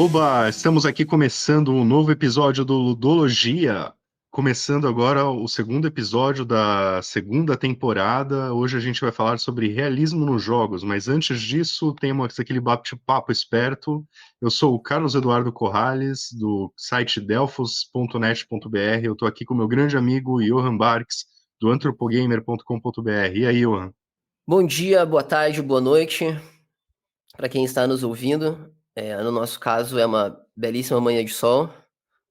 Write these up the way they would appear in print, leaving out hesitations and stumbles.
Oba, estamos aqui começando um novo episódio do Ludologia. Começando agora o segundo episódio da segunda temporada. Hoje a gente vai falar sobre realismo nos jogos, mas antes disso, temos aquele bate-papo esperto. Eu sou o Carlos Eduardo Corrales, do site delfos.net.br. Eu estou aqui com meu grande amigo Johan Barks, do antropogamer.com.br. E aí, Johan? Bom dia, boa tarde, boa noite para quem está nos ouvindo. No nosso caso, é uma belíssima manhã de sol.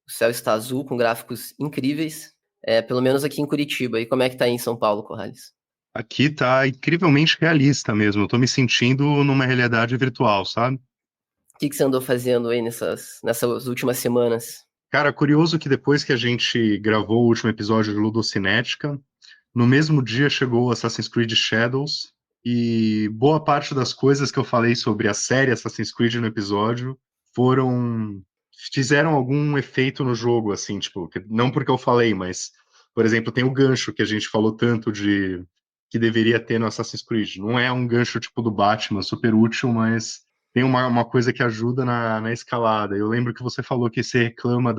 O céu está azul, com gráficos incríveis. Pelo menos aqui em Curitiba. E como é que tá aí em São Paulo, Corrales? Aqui tá incrivelmente realista mesmo. Eu tô me sentindo numa realidade virtual, sabe? O que você andou fazendo aí nessas últimas semanas? Cara, curioso que depois que a gente gravou o último episódio de Ludocinética, no mesmo dia chegou o Assassin's Creed Shadows, e boa parte das coisas que eu falei sobre a série Assassin's Creed no episódio foram fizeram algum efeito no jogo, assim, tipo, não porque eu falei, mas, por exemplo, tem o gancho que a gente falou tanto de que deveria ter no Assassin's Creed. Não é um gancho tipo do Batman, super útil, mas tem uma coisa que ajuda na escalada. Eu lembro que você falou que você reclama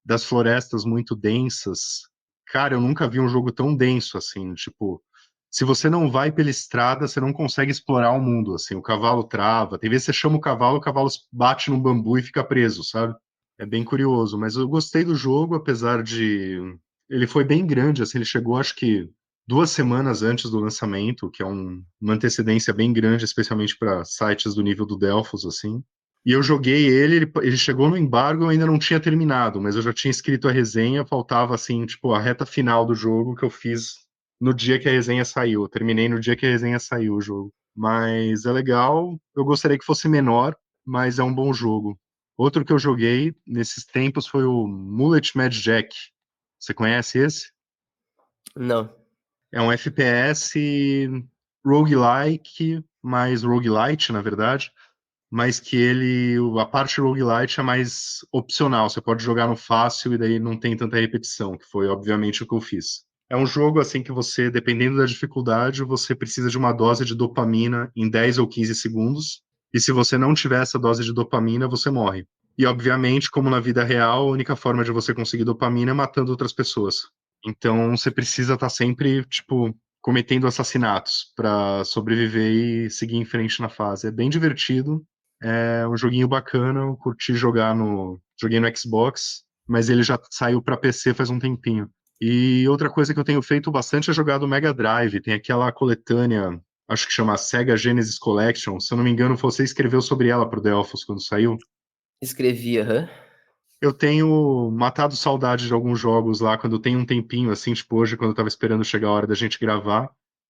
das florestas muito densas. Cara, eu nunca vi um jogo tão denso assim, tipo, se você não vai pela estrada, você não consegue explorar o mundo, assim, o cavalo trava, tem vezes que você chama o cavalo bate no bambu e fica preso, sabe? É bem curioso, mas eu gostei do jogo, apesar de ele foi bem grande, assim, ele chegou acho que 2 semanas antes do lançamento, que é uma antecedência bem grande, especialmente para sites do nível do Delphos, assim. E eu joguei ele chegou no embargo, eu ainda não tinha terminado, mas eu já tinha escrito a resenha, faltava assim, tipo, a reta final do jogo que eu fiz no dia que a resenha saiu. Eu terminei no dia que a resenha saiu o jogo. Mas é legal, eu gostaria que fosse menor, mas é um bom jogo. Outro que eu joguei nesses tempos foi o Mullet Mad Jack. Você conhece esse? Não. É um FPS roguelike, mais roguelite, na verdade, mas que a parte roguelite é mais opcional. Você pode jogar no fácil e daí não tem tanta repetição, que foi obviamente o que eu fiz. É um jogo assim que você, dependendo da dificuldade, você precisa de uma dose de dopamina em 10 ou 15 segundos. E se você não tiver essa dose de dopamina, você morre. E obviamente, como na vida real, a única forma de você conseguir dopamina é matando outras pessoas. Então você precisa estar sempre, tipo, cometendo assassinatos para sobreviver e seguir em frente na fase. É bem divertido, é um joguinho bacana, eu curti jogar no. Joguei no Xbox, mas ele já saiu para PC faz um tempinho. E outra coisa que eu tenho feito bastante é jogar do Mega Drive. Tem aquela coletânea, acho que chama Sega Genesis Collection. Se eu não me engano, você escreveu sobre ela pro Delphos quando saiu. Escrevi, aham. Eu tenho matado saudade de alguns jogos lá, quando tem um tempinho, assim, tipo hoje, quando eu tava esperando chegar a hora da gente gravar,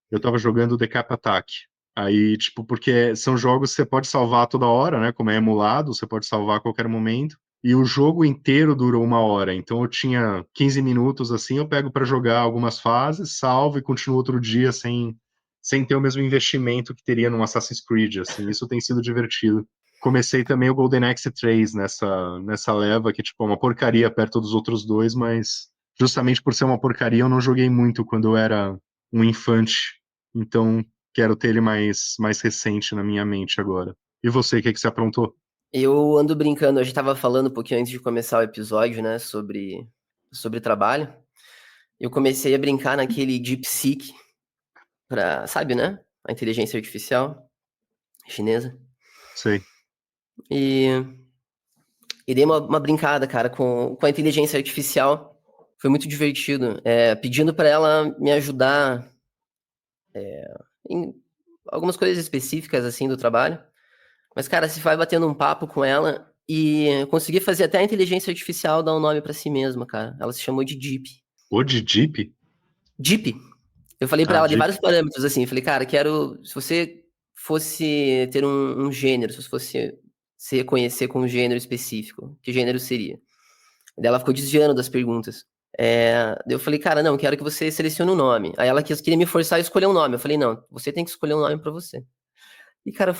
eu tava jogando The Cap Attack. Aí, tipo, porque são jogos que você pode salvar toda hora, né? Como é emulado, você pode salvar a qualquer momento. E o jogo inteiro durou 1 hora. Então eu tinha 15 minutos, assim, eu pego pra jogar algumas fases, salvo e continuo outro dia sem ter o mesmo investimento que teria num Assassin's Creed, assim. Isso tem sido divertido. Comecei também o Golden Axe 3 nessa leva, que tipo, é uma porcaria perto dos outros dois, mas justamente por ser uma porcaria, eu não joguei muito quando eu era um infante. Então, quero ter ele mais recente na minha mente agora. E você, o que que você aprontou? Eu ando brincando, a gente tava falando um pouquinho antes de começar o episódio, né, sobre trabalho. Eu comecei a brincar naquele DeepSeek, sabe, né? A inteligência artificial chinesa. Sei. E, e dei uma brincada, cara, com a inteligência artificial. Foi muito divertido. Pedindo para ela me ajudar em algumas coisas específicas, assim, do trabalho. Mas, cara, se vai batendo um papo com ela e consegui fazer até a inteligência artificial dar um nome para si mesma, cara. Ela se chamou de Deep. O de Jeep? Deep. Eu falei para Ah, ela de Jeep. vários parâmetros, assim. Falei, cara, quero... Se você fosse ter um gênero, se você fosse se reconhecer com um gênero específico, que gênero seria? Daí ela ficou desviando das perguntas. Daí eu falei, cara, não, quero que você selecione um nome. Aí ela queria me forçar a escolher um nome. Eu falei, não, você tem que escolher um nome pra você. E, cara,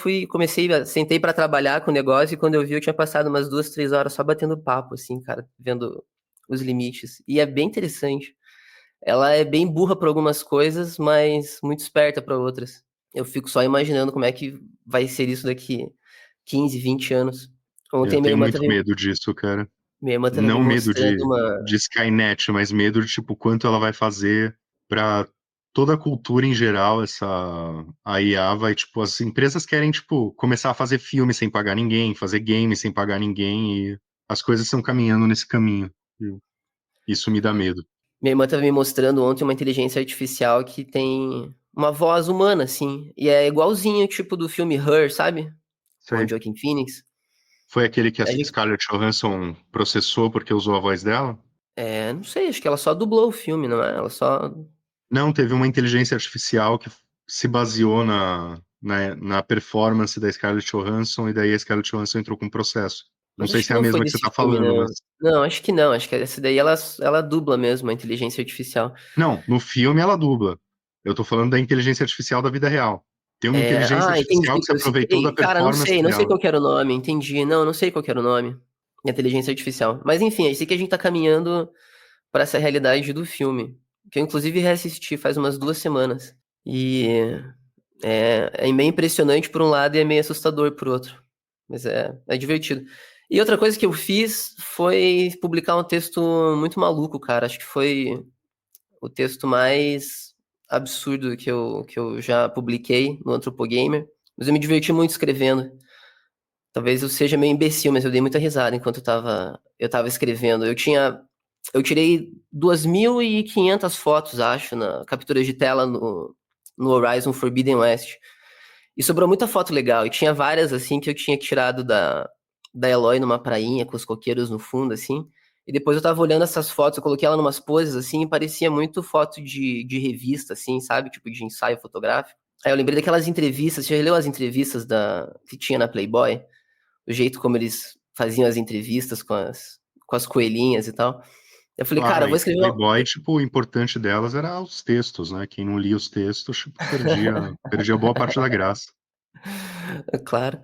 sentei pra trabalhar com o negócio e quando eu vi, eu tinha passado umas 2, 3 horas só batendo papo, assim, cara, vendo os limites. E é bem interessante. Ela é bem burra pra algumas coisas, mas muito esperta pra outras. Eu fico só imaginando como é que vai ser isso daqui 15, 20 anos. Ontem Eu minha tenho irmã muito estava medo disso, cara. me Não medo mostrando de Skynet, mas medo de, tipo, quanto ela vai fazer para toda a cultura em geral, a IA vai, tipo, as empresas querem, tipo, começar a fazer filme sem pagar ninguém, fazer game sem pagar ninguém, e as coisas estão caminhando nesse caminho. Isso me dá medo. minha irmã estava me mostrando ontem uma inteligência artificial que tem uma voz humana, assim, e é igualzinho, tipo, do filme Her, sabe? Isso Com o aí. Joaquin Phoenix. Foi aquele que a A gente, Scarlett Johansson processou porque usou a voz dela? não sei, acho que ela só dublou o filme, não é? Ela só... Não, teve uma inteligência artificial que se baseou na performance da Scarlett Johansson, e daí a Scarlett Johansson entrou com um processo. Não Mas sei acho se que é a não foi mesma que você desse está filme, falando, mas. não. Não, acho que não. Acho que essa daí ela dubla mesmo, a inteligência artificial. Não, no filme ela dubla. Eu tô falando da inteligência artificial da vida real. Tem uma inteligência Entendi. artificial que se Eu aproveitou da sei. Cara, performance não sei dela. qual que era o nome, entendi. Não sei qual que era o nome. Inteligência artificial. Mas enfim, eu sei que a gente tá caminhando para essa realidade do filme. Que eu, inclusive, reassisti faz umas 2 semanas. E é meio impressionante por um lado e é meio assustador por outro. Mas é divertido. E outra coisa que eu fiz foi publicar um texto muito maluco, cara. Acho que foi o texto mais absurdo que eu já publiquei no Antropogamer. Mas eu me diverti muito escrevendo. Talvez eu seja meio imbecil, mas eu dei muita risada enquanto eu tava escrevendo. Eu tirei 2.500 fotos, acho, na captura de tela no Horizon Forbidden West. E sobrou muita foto legal. E tinha várias, assim, que eu tinha tirado da Eloy numa prainha, com os coqueiros no fundo, assim. E depois eu tava olhando essas fotos, eu coloquei ela numas poses, assim, e parecia muito foto de revista, assim, sabe? Tipo, de ensaio fotográfico. Aí eu lembrei daquelas entrevistas, você já leu as entrevistas que tinha na Playboy? O jeito como eles faziam as entrevistas com as coelhinhas e tal. Eu falei, cara, Claro, eu vou aí escrever uma... Playboy, tipo, o importante delas era os textos, né? Quem não lia os textos, tipo, perdia boa parte da graça. Claro.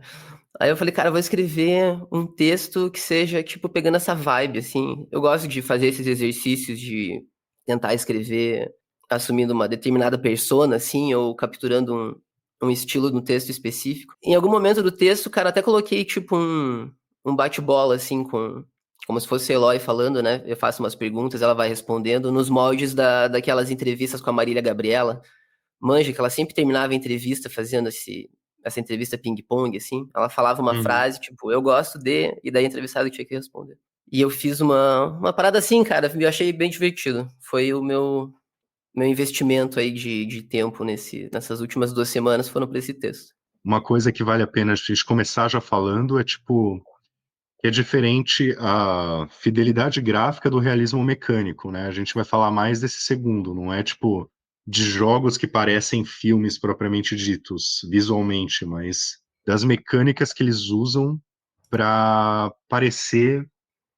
Aí eu falei, cara, eu vou escrever um texto que seja, tipo, pegando essa vibe, assim. Eu gosto de fazer esses exercícios de tentar escrever assumindo uma determinada persona, assim, ou capturando um estilo no texto específico. Em algum momento do texto, cara, até coloquei, tipo, um bate-bola, assim, como se fosse Eloy falando, né? Eu faço umas perguntas, ela vai respondendo, nos moldes daquelas entrevistas com a Marília Gabriela. Manja, que ela sempre terminava a entrevista fazendo essa entrevista ping-pong, assim. Ela falava uma Uhum. frase, tipo, eu gosto de, e daí a entrevistada tinha que responder. E eu fiz uma parada assim, cara, eu achei bem divertido. Foi o meu investimento aí de tempo nessas últimas 2 semanas foram para esse texto. Uma coisa que vale a pena a gente começar já falando é, tipo, que é diferente a fidelidade gráfica do realismo mecânico, né? A gente vai falar mais desse segundo, não é tipo de jogos que parecem filmes propriamente ditos visualmente, mas das mecânicas que eles usam para parecer,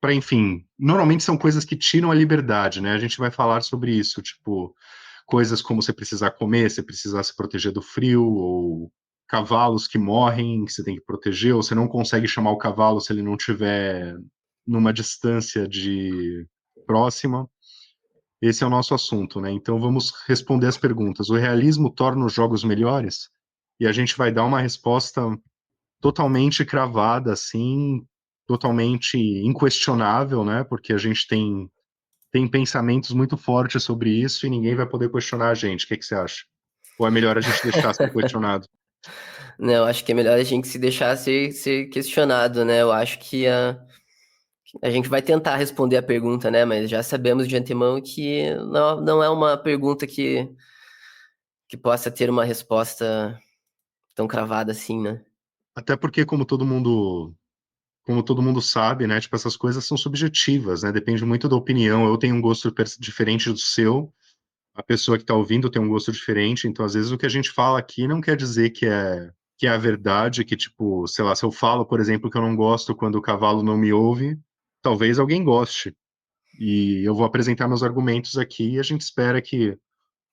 para enfim, normalmente são coisas que tiram a liberdade, né? A gente vai falar sobre isso, tipo coisas como você precisar comer, você precisar se proteger do frio, ou cavalos que morrem, que você tem que proteger, ou você não consegue chamar o cavalo se ele não estiver numa distância de próxima. Esse é o nosso assunto, né? Então vamos responder as perguntas. O realismo torna os jogos melhores? E a gente vai dar uma resposta totalmente cravada, assim, totalmente inquestionável, né? Porque a gente tem pensamentos muito fortes sobre isso e ninguém vai poder questionar a gente. O que que você acha? Ou é melhor a gente deixar ser questionado? Não, acho que é melhor a gente se deixar ser questionado, né? Eu acho que a gente vai tentar responder a pergunta, né? Mas já sabemos de antemão que não é uma pergunta que possa ter uma resposta tão cravada assim, né? Até porque, como todo mundo sabe, né? Tipo, essas coisas são subjetivas, né? Depende muito da opinião. Eu tenho um gosto diferente do seu, a pessoa que está ouvindo tem um gosto diferente. Então, às vezes, o que a gente fala aqui não quer dizer que é a verdade, que, tipo, sei lá, se eu falo, por exemplo, que eu não gosto quando o cavalo não me ouve, talvez alguém goste. E eu vou apresentar meus argumentos aqui e a gente espera que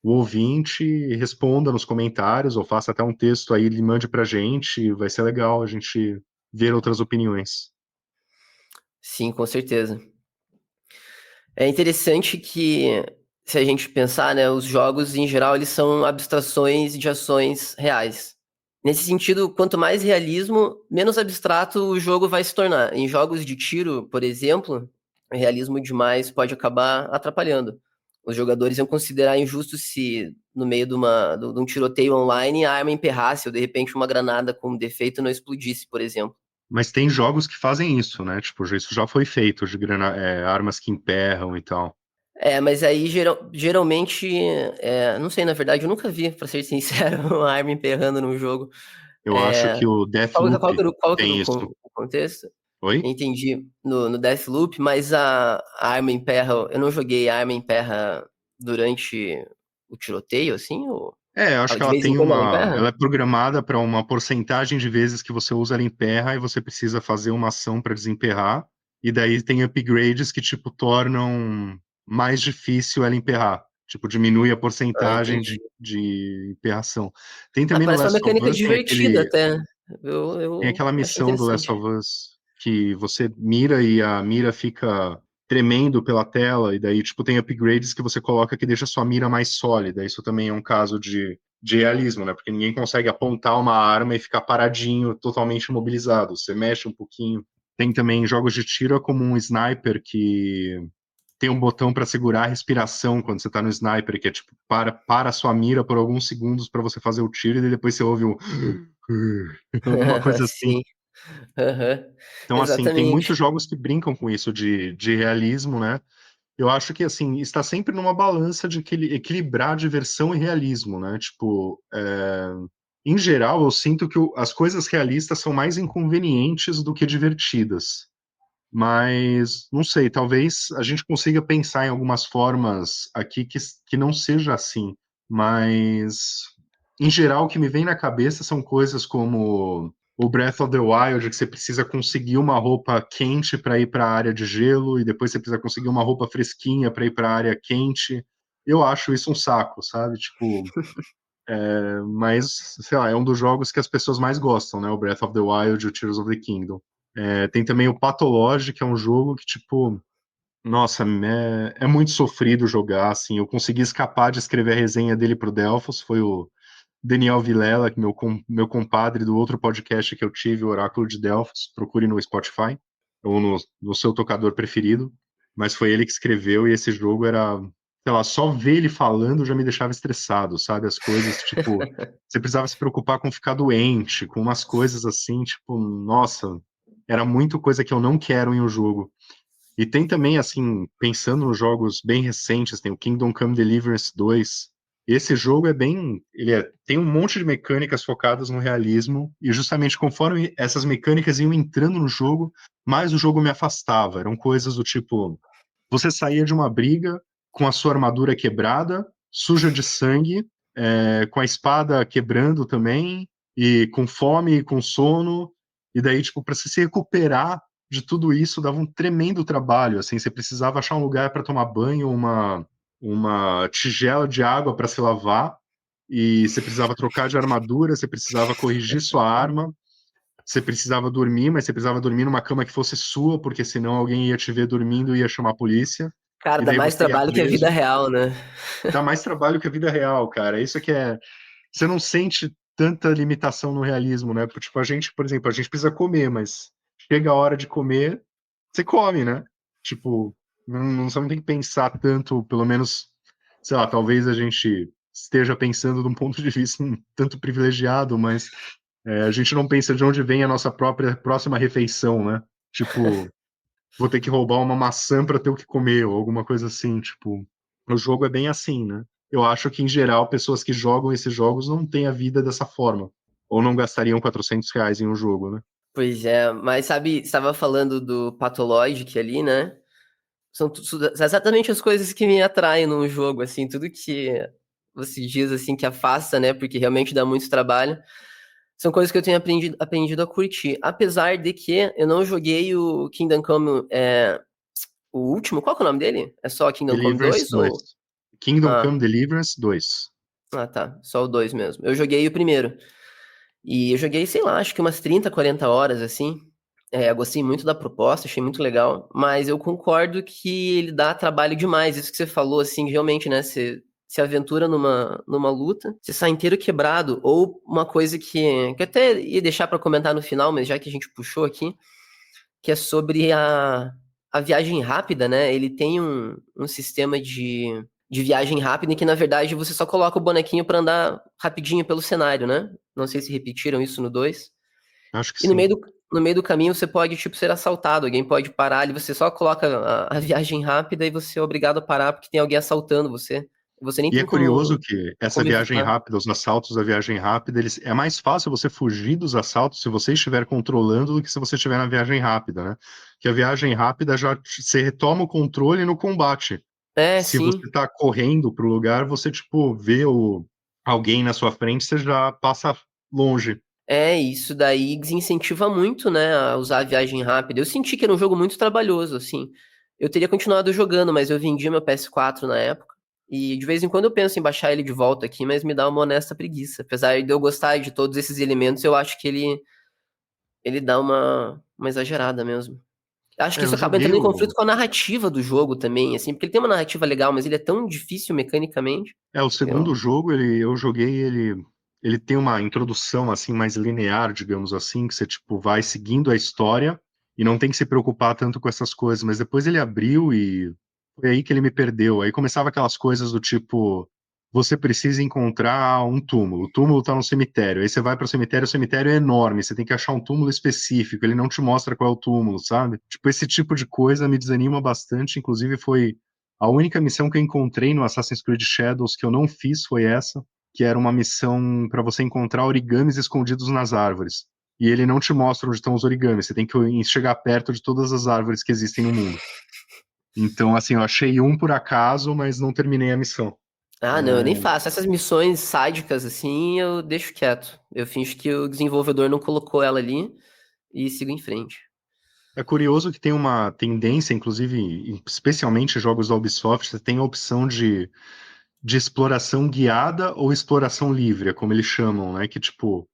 o ouvinte responda nos comentários ou faça até um texto aí e mande pra gente. Vai ser legal a gente ver outras opiniões. Sim, com certeza. É interessante que, se a gente pensar, né, os jogos em geral eles são abstrações de ações reais. Nesse sentido, quanto mais realismo, menos abstrato o jogo vai se tornar. Em jogos de tiro, por exemplo, realismo demais pode acabar atrapalhando. Os jogadores iam considerar injusto se, no meio de um tiroteio online, a arma emperrasse ou, de repente, uma granada com defeito não explodisse, por exemplo. Mas tem jogos que fazem isso, né? Tipo, isso já foi feito, de armas que emperram e tal. Mas aí geralmente, não sei, na verdade, eu nunca vi, pra ser sincero, uma arma emperrando num jogo. Eu acho que o Qual Deathloop que era tem isso. o contexto? Oi? Entendi. No Deathloop, mas a arma emperra. Eu não joguei a arma emperra durante o tiroteio, assim? Ou Eu acho que de ela vez em tem quando ela uma. emperra? Ela é programada para uma porcentagem de vezes que você usa ela emperra e você precisa fazer uma ação para desemperrar. E daí tem upgrades que, tipo, tornam mais difícil ela emperrar. Tipo, diminui a Ah, porcentagem entendi. de emperração. Tem também no Parece uma Last of mecânica Us, divertida até. tem Eu aquela achei missão do Last interessante. of Us que você mira e a mira fica tremendo pela tela, e daí, tipo, tem upgrades que você coloca que deixa sua mira mais sólida. Isso também é um caso de realismo, né? Porque ninguém consegue apontar uma arma e ficar paradinho, totalmente imobilizado. Você mexe um pouquinho. Tem também jogos de tiro, é como um sniper que tem um botão para segurar a respiração quando você tá no sniper, que é tipo, para a sua mira por alguns segundos para você fazer o tiro, e depois você ouve um. Alguma coisa assim. Sim. Aham. Então, assim, tem muitos Exatamente. jogos que brincam com isso de realismo, né? Eu acho que, assim, está sempre numa balança de equilibrar diversão e realismo, né? Tipo, em geral, eu sinto que as coisas realistas são mais inconvenientes do que divertidas. Mas, não sei, talvez a gente consiga pensar em algumas formas aqui que não seja assim. Mas, em geral, o que me vem na cabeça são coisas como o Breath of the Wild, que você precisa conseguir uma roupa quente para ir para a área de gelo, e depois você precisa conseguir uma roupa fresquinha para ir para a área quente. Eu acho isso um saco, sabe? Tipo, mas, sei lá, é um dos jogos que as pessoas mais gostam, né? O Breath of the Wild e o Tears of the Kingdom. Tem também o Pathologic, que é um jogo que, tipo, nossa, é muito sofrido jogar, assim. Eu consegui escapar de escrever a resenha dele pro Delphos, foi o Daniel Vilela, que meu compadre do outro podcast que eu tive, o Oráculo de Delphos, procure no Spotify, ou no seu tocador preferido, mas foi ele que escreveu, e esse jogo era, sei lá, só ver ele falando já me deixava estressado, sabe? As coisas, tipo, você precisava se preocupar com ficar doente, com umas coisas assim, tipo, nossa, era muito coisa que eu não quero em um jogo. E tem também, assim, pensando nos jogos bem recentes, tem o Kingdom Come Deliverance 2. Esse jogo tem um monte de mecânicas focadas no realismo, e justamente conforme essas mecânicas iam entrando no jogo, mais o jogo me afastava. Eram coisas do tipo, você saía de uma briga com a sua armadura quebrada, suja de sangue, com a espada quebrando também, e com fome e com sono, e daí, tipo, para você se recuperar de tudo isso dava um tremendo trabalho, assim, você precisava achar um lugar para tomar banho, uma tigela de água para se lavar, e você precisava trocar de armadura, você precisava corrigir sua arma, você precisava dormir, mas você precisava dormir numa cama que fosse sua, porque senão alguém ia te ver dormindo e ia chamar a polícia, Cara, e dá daí mais você ia trabalho que a vida preso. real, né? Dá mais trabalho que a vida real, cara. Isso que é. Você não sente tanta limitação no realismo, né? Porque, tipo, a gente, por exemplo, a gente precisa comer, mas chega a hora de comer, você come, né? Tipo, você não tem que pensar tanto, pelo menos, sei lá, talvez a gente esteja pensando de um ponto de vista um tanto privilegiado, mas a gente não pensa de onde vem a nossa própria próxima refeição, né? Tipo, vou ter que roubar uma maçã para ter o que comer, ou alguma coisa assim, tipo, o jogo é bem assim, né? Eu acho que, em geral, pessoas que jogam esses jogos não têm a vida dessa forma, ou não gastariam R$ 400 em um jogo, né? Pois é, mas sabe, você estava falando do Pathologic ali, né? São exatamente as coisas que me atraem num jogo, assim, tudo que você diz, assim, que afasta, né? Porque realmente dá muito trabalho. São coisas que eu tenho aprendido a curtir. Apesar de que eu não joguei o Kingdom Come, o último, qual que é o nome dele? É só Kingdom Come Deliverance 2 ou... 2. Kingdom Ah, Come Deliverance 2. tá, só o 2 mesmo. Eu joguei o primeiro. E eu joguei, sei lá, acho que umas 30, 40 horas, assim. Eu gostei muito da proposta, achei muito legal, mas eu concordo que ele dá trabalho demais. Isso que você falou, assim, realmente, né? Você se aventura numa luta, você sai inteiro quebrado, ou uma coisa que eu até ia deixar pra comentar no final, mas já que a gente puxou aqui, que é sobre a viagem rápida, né? Ele tem um sistema de viagem rápida em que, na verdade, você só coloca o bonequinho pra andar rapidinho pelo cenário, né? Não sei se repetiram isso no 2. Acho que E no sim. meio do caminho você pode, tipo, ser assaltado. Alguém pode parar ali, você só coloca a viagem rápida e você é obrigado a parar porque tem alguém assaltando você. Você nem E é tem curioso como, que essa como viagem evitar. rápida, os assaltos da viagem rápida, é mais fácil você fugir dos assaltos se você estiver controlando do que se você estiver na viagem rápida, né? Que a viagem rápida você retoma o controle no combate. É, Se sim. você tá correndo pro lugar, você, tipo, vê alguém na sua frente, você já passa longe. É, isso daí desincentiva muito, né, a usar a viagem rápida. Eu senti que era um jogo muito trabalhoso, assim. Eu teria continuado jogando, mas eu vendi meu PS4 na época. E de vez em quando eu penso em baixar ele de volta aqui, mas me dá uma honesta preguiça. Apesar de eu gostar de todos esses elementos, eu acho que ele dá uma exagerada mesmo. Acho que É, isso eu acaba joguei entrando em conflito com a narrativa do jogo também, assim, porque ele tem uma narrativa legal, mas ele é tão difícil mecanicamente. o Eu, segundo jogo, eu joguei ele tem uma introdução, assim, mais linear, digamos assim, que você, tipo, vai seguindo a história e não tem que se preocupar tanto com essas coisas, mas depois ele abriu e foi aí que ele me perdeu. Aí começava aquelas coisas do tipo, você precisa encontrar um túmulo, o túmulo tá no cemitério, aí você vai pro cemitério, o cemitério é enorme, você tem que achar um túmulo específico, ele não te mostra qual é o túmulo, sabe? Tipo, esse tipo de coisa me desanima bastante, inclusive foi a única missão que eu encontrei no Assassin's Creed Shadows que eu não fiz foi essa, que era uma missão para você encontrar origamis escondidos nas árvores. E ele não te mostra onde estão os origamis, você tem que chegar perto de todas as árvores que existem no mundo. Então, assim, eu achei um por acaso, mas não terminei a missão. Ah, não, eu nem É, faço. Essas missões sádicas, assim, eu deixo quieto. Eu finjo que o desenvolvedor não colocou ela ali e sigo em frente. é curioso que tem uma tendência, inclusive, especialmente em jogos da Ubisoft, você tem a opção de exploração guiada ou exploração livre, é como eles chamam, né? Que, tipo,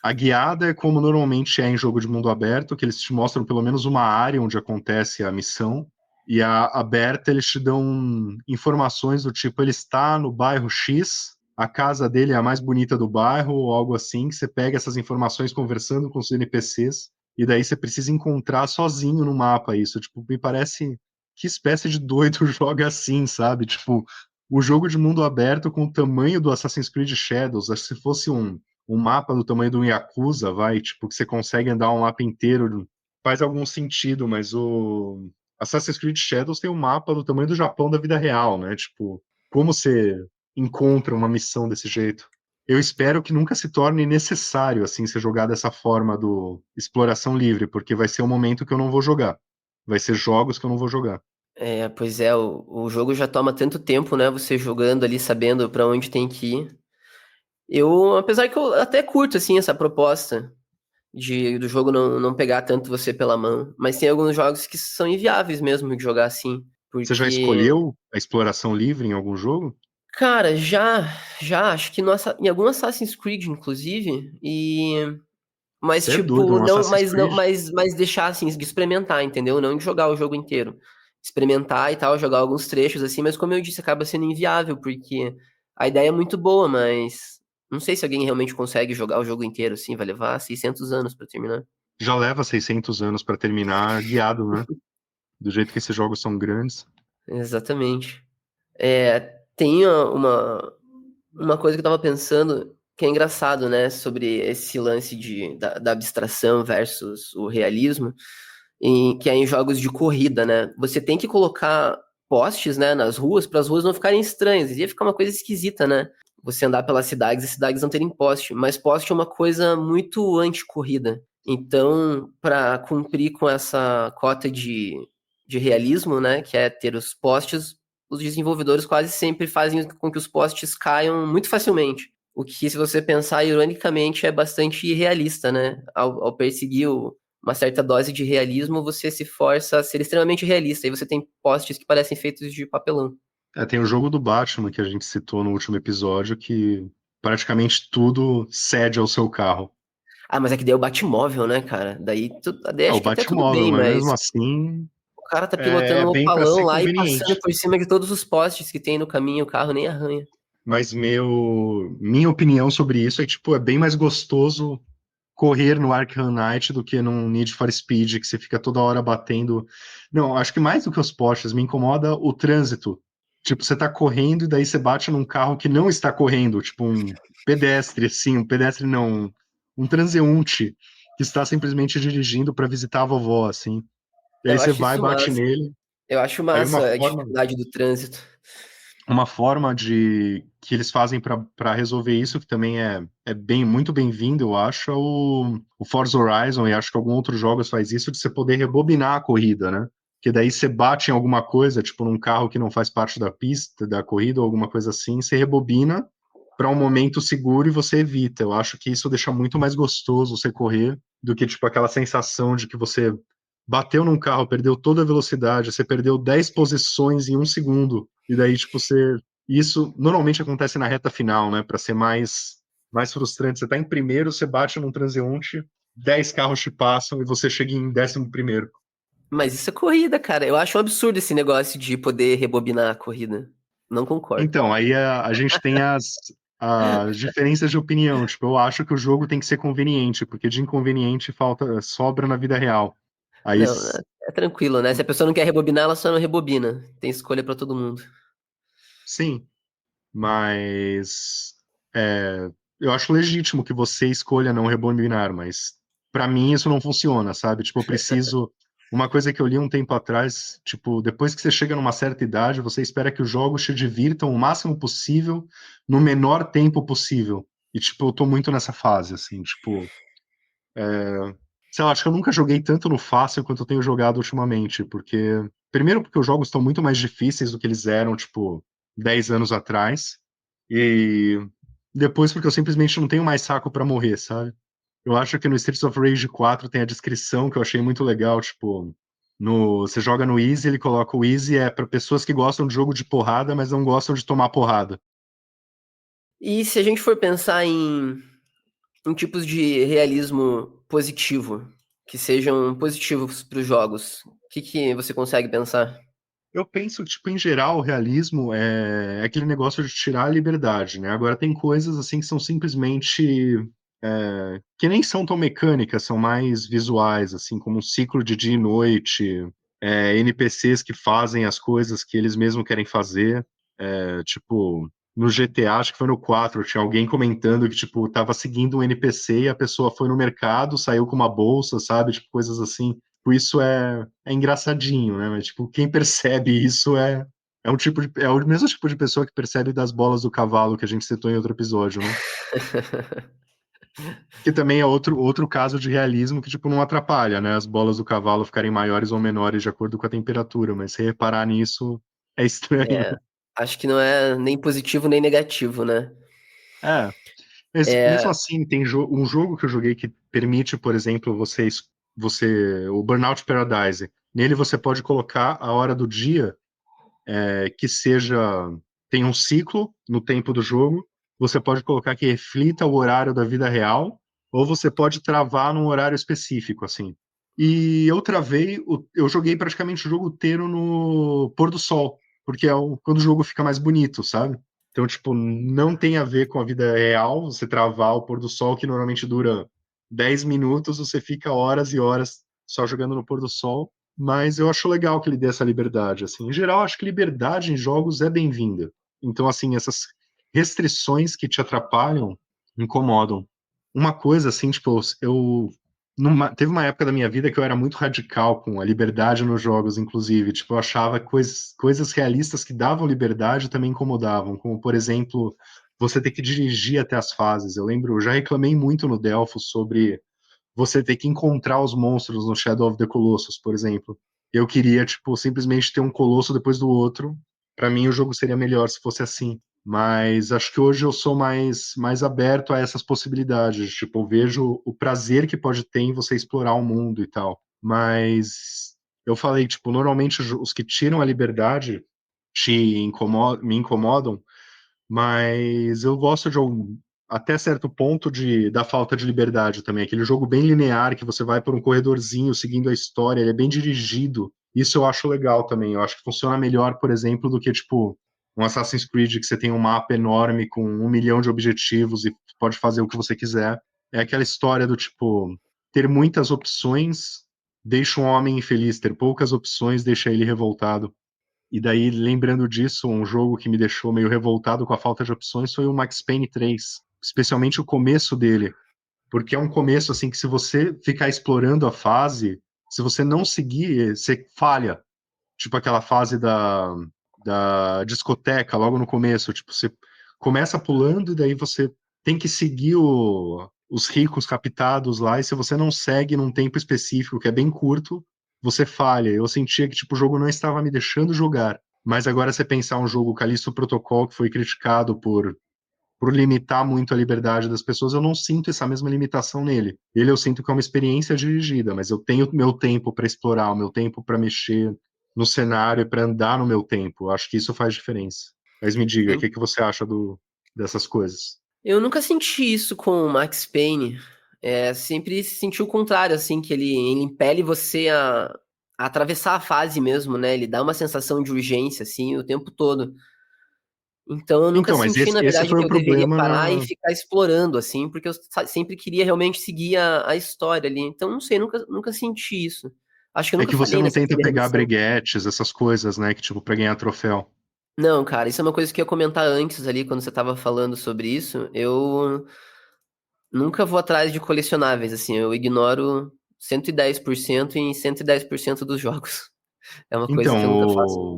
a guiada é como normalmente é em jogo de mundo aberto, que eles te mostram pelo menos uma área onde acontece a missão, e a aberta eles te dão informações do tipo, ele está no bairro X, a casa dele é a mais bonita do bairro, ou algo assim, que você pega essas informações conversando com os NPCs, e daí você precisa encontrar sozinho no mapa isso. Tipo, me parece que espécie de doido joga assim, sabe? Tipo, o jogo de mundo aberto com o tamanho do Assassin's Creed Shadows, acho que se fosse um mapa do tamanho do Yakuza, vai, tipo, que você consegue andar um mapa inteiro, faz algum sentido, mas o Assassin's Creed Shadows tem um mapa do tamanho do Japão da vida real, né? Tipo, como você encontra uma missão desse jeito? Eu espero que nunca se torne necessário, assim, ser jogado dessa forma do exploração livre, porque vai ser um momento que eu não vou jogar. Vai ser jogos que eu não vou jogar. É, pois é, o jogo já toma tanto tempo, né? Você jogando ali, sabendo pra onde tem que ir. Apesar que eu até curto, assim, essa proposta do jogo não pegar tanto você pela mão, mas tem alguns jogos que são inviáveis mesmo de jogar assim, Você já porque, escolheu a exploração livre em algum jogo? cara, já acho que em algum Assassin's Creed, inclusive, mas Você é doido, tipo, um Assassin's Creed. mas deixar assim, de experimentar, entendeu? Não de jogar o jogo inteiro. Experimentar e tal, jogar alguns trechos assim, mas como eu disse, acaba sendo inviável, porque a ideia é muito boa, mas não sei se alguém realmente consegue jogar o jogo inteiro assim, vai levar 600 anos pra terminar. Já leva 600 anos para terminar guiado, né? Do jeito que esses jogos são grandes. Exatamente. É, tem uma coisa que eu tava pensando que é engraçado, né, sobre esse lance da abstração versus o realismo, que é em jogos de corrida, né? Você tem que colocar postes, né, nas ruas para as ruas não ficarem estranhas. Ia ficar uma coisa esquisita, né? Você andar pelas cidades e as cidades não terem poste, mas poste é uma coisa muito anti-corrida. Então, para cumprir com essa cota de realismo, né, que é ter os postes, os desenvolvedores quase sempre fazem com que os postes caiam muito facilmente. O que, se você pensar ironicamente, é bastante irrealista, né? Ao perseguir uma certa dose de realismo, você se força a ser extremamente realista. E você tem postes que parecem feitos de papelão. É, tem o jogo do Batman que a gente citou no último episódio, que praticamente tudo cede ao seu carro. Ah, mas é que daí é o Batmóvel, né, cara? Daí É o acho que até tudo Batmóvel, bem, mas mesmo mas assim o cara tá é pilotando um bem para opalão ser lá e passando conveniente. por cima de todos os postes que tem no caminho, o carro nem arranha. Mas minha opinião sobre isso é que, tipo, é bem mais gostoso correr no Arkham Knight do que num Need for Speed, que você fica toda hora batendo. Não, acho que mais do que os postes, me incomoda o trânsito. Tipo, você tá correndo e daí você bate num carro que não está correndo, tipo um pedestre, assim, um pedestre não, um transeunte que está simplesmente dirigindo para visitar a vovó, assim. E aí Eu você acho vai, isso bate massa. nele. Eu acho Aí massa a dificuldade do trânsito. uma forma de que eles fazem para resolver isso, que também é bem muito bem-vindo, eu acho, é o Forza Horizon, e acho que algum outro jogo faz isso, de você poder rebobinar a corrida, né? Que daí você bate em alguma coisa, tipo num carro que não faz parte da pista, da corrida, ou alguma coisa assim, você rebobina para um momento seguro e você evita. Eu acho que isso deixa muito mais gostoso você correr do que, tipo, aquela sensação de que você bateu num carro, perdeu toda a velocidade, você perdeu 10 posições em um segundo, e daí, tipo, você. Isso normalmente acontece na reta final, né? Para ser mais frustrante. Você tá em primeiro, você bate num transeunte, 10 carros te passam e você chega em 11º. Mas isso é corrida, cara. Eu acho um absurdo esse negócio de poder rebobinar a corrida. Não concordo. Então, aí a gente tem as diferenças de opinião. Tipo, eu acho que o jogo tem que ser conveniente, porque de inconveniente sobra na vida real. Aí, Não, é tranquilo, né? Se a pessoa não quer rebobinar, ela só não rebobina. Tem escolha pra todo mundo. sim, mas eu acho legítimo que você escolha não rebobinar, mas pra mim isso não funciona, sabe? Tipo, eu preciso. Uma coisa que eu li um tempo atrás, tipo, depois que você chega numa certa idade, você espera que os jogos te divirtam o máximo possível, no menor tempo possível. E, tipo, eu tô muito nessa fase, assim, tipo, sei lá, acho que eu nunca joguei tanto no fácil quanto eu tenho jogado ultimamente, porque. Primeiro, porque os jogos estão muito mais difíceis do que eles eram, tipo, 10 anos atrás. E depois, porque eu simplesmente não tenho mais saco pra morrer, sabe? Eu acho que no Streets of Rage 4 tem a descrição que eu achei muito legal, tipo, você joga no Easy, ele coloca o Easy é pra pessoas que gostam de jogo de porrada, mas não gostam de tomar porrada. E se a gente for pensar em tipos de realismo positivo, que sejam positivos para os jogos, o que você consegue pensar? Eu penso que, tipo, em geral, o realismo é aquele negócio de tirar a liberdade, né? Agora, tem coisas, assim, que são simplesmente... que nem são tão mecânicas, são mais visuais, assim, como um ciclo de dia e noite, NPCs que fazem as coisas que eles mesmos querem fazer. Tipo, no GTA, acho que foi no 4, tinha alguém comentando que, tipo, tava seguindo um NPC e a pessoa foi no mercado, saiu com uma bolsa, sabe? Tipo, coisas assim. Tipo, isso é engraçadinho, né? Mas, tipo, quem percebe isso é um tipo de, é o mesmo tipo de pessoa que percebe das bolas do cavalo que a gente citou em outro episódio, né? Que também é outro caso de realismo que, tipo, não atrapalha, né? As bolas do cavalo ficarem maiores ou menores de acordo com a temperatura, mas se reparar nisso, é estranho. É, acho que não é nem positivo nem negativo, né? É, mas mesmo É, assim, tem um jogo que eu joguei que permite, por exemplo, o Burnout Paradise. Nele você pode colocar a hora do dia que seja tem um ciclo no tempo do jogo. Você pode colocar que reflita o horário da vida real, ou você pode travar num horário específico, assim. E eu travei, eu joguei praticamente o jogo inteiro no pôr do sol, porque quando o jogo fica mais bonito, sabe? Então, tipo, não tem a ver com a vida real, você travar o pôr do sol, que normalmente dura 10 minutos, você fica horas e horas só jogando no pôr do sol. Mas eu acho legal que ele dê essa liberdade, assim. Em geral, acho que liberdade em jogos é bem-vinda. Então, assim, essas restrições que te atrapalham incomodam. Uma coisa, assim, tipo, teve uma época da minha vida que eu era muito radical com a liberdade nos jogos, inclusive. Tipo, eu achava coisas realistas que davam liberdade também incomodavam. Como, por exemplo, você ter que dirigir até as fases. Eu lembro, eu já reclamei muito no Delphos sobre você ter que encontrar os monstros no Shadow of the Colossus, por exemplo. Eu queria, tipo, simplesmente ter um colosso depois do outro. Para mim, o jogo seria melhor se fosse assim. Mas acho que hoje eu sou mais aberto a essas possibilidades. Tipo, eu vejo o prazer que pode ter em você explorar o mundo e tal. Mas eu falei, tipo, normalmente os que tiram a liberdade me incomodam, mas eu gosto até certo ponto da falta de liberdade também. Aquele jogo bem linear que você vai por um corredorzinho seguindo a história, ele é bem dirigido. Isso eu acho legal também. Eu acho que funciona melhor, por exemplo, do que, tipo, um Assassin's Creed que você tem um mapa enorme com 1 milhão de objetivos e pode fazer o que você quiser. É aquela história do tipo, ter muitas opções deixa um homem infeliz, ter poucas opções deixa ele revoltado. E daí, lembrando disso, um jogo que me deixou meio revoltado com a falta de opções foi o Max Payne 3, especialmente o começo dele, porque é um começo assim que se você ficar explorando a fase, se você não seguir, você falha. Tipo aquela fase da discoteca logo no começo, tipo, você começa pulando e daí você tem que seguir os ricos captados lá, e se você não segue num tempo específico, que é bem curto, você falha. Eu sentia que tipo, o jogo não estava me deixando jogar. Mas agora você pensar um jogo Callisto Protocol que foi criticado por limitar muito a liberdade das pessoas, eu não sinto essa mesma limitação nele. Ele eu sinto que é uma experiência dirigida, mas eu tenho meu tempo para explorar, o meu tempo para mexer no cenário e para andar no meu tempo. Eu acho que isso faz diferença. Mas me diga, o que você acha dessas coisas? Eu nunca senti isso com o Max Payne. Sempre senti o contrário, assim, que ele impele você a atravessar a fase mesmo, né? Ele dá uma sensação de urgência, assim, o tempo todo. Então eu nunca Então, mas senti, na esse verdade, foi que o eu deveria problema parar e na. ficar explorando, assim, porque eu sempre queria realmente seguir a história ali. Então, não sei, nunca senti isso. Acho que eu É nunca que você falhei não nessa tenta primeira pegar missão. breguetes, essas coisas, né? Que tipo, pra ganhar troféu. Não, cara, isso é uma coisa que eu ia comentar antes ali, quando você tava falando sobre isso. Eu nunca vou atrás de colecionáveis, assim, eu ignoro 110% em 110% dos jogos. É uma coisa que eu Então, nunca faço.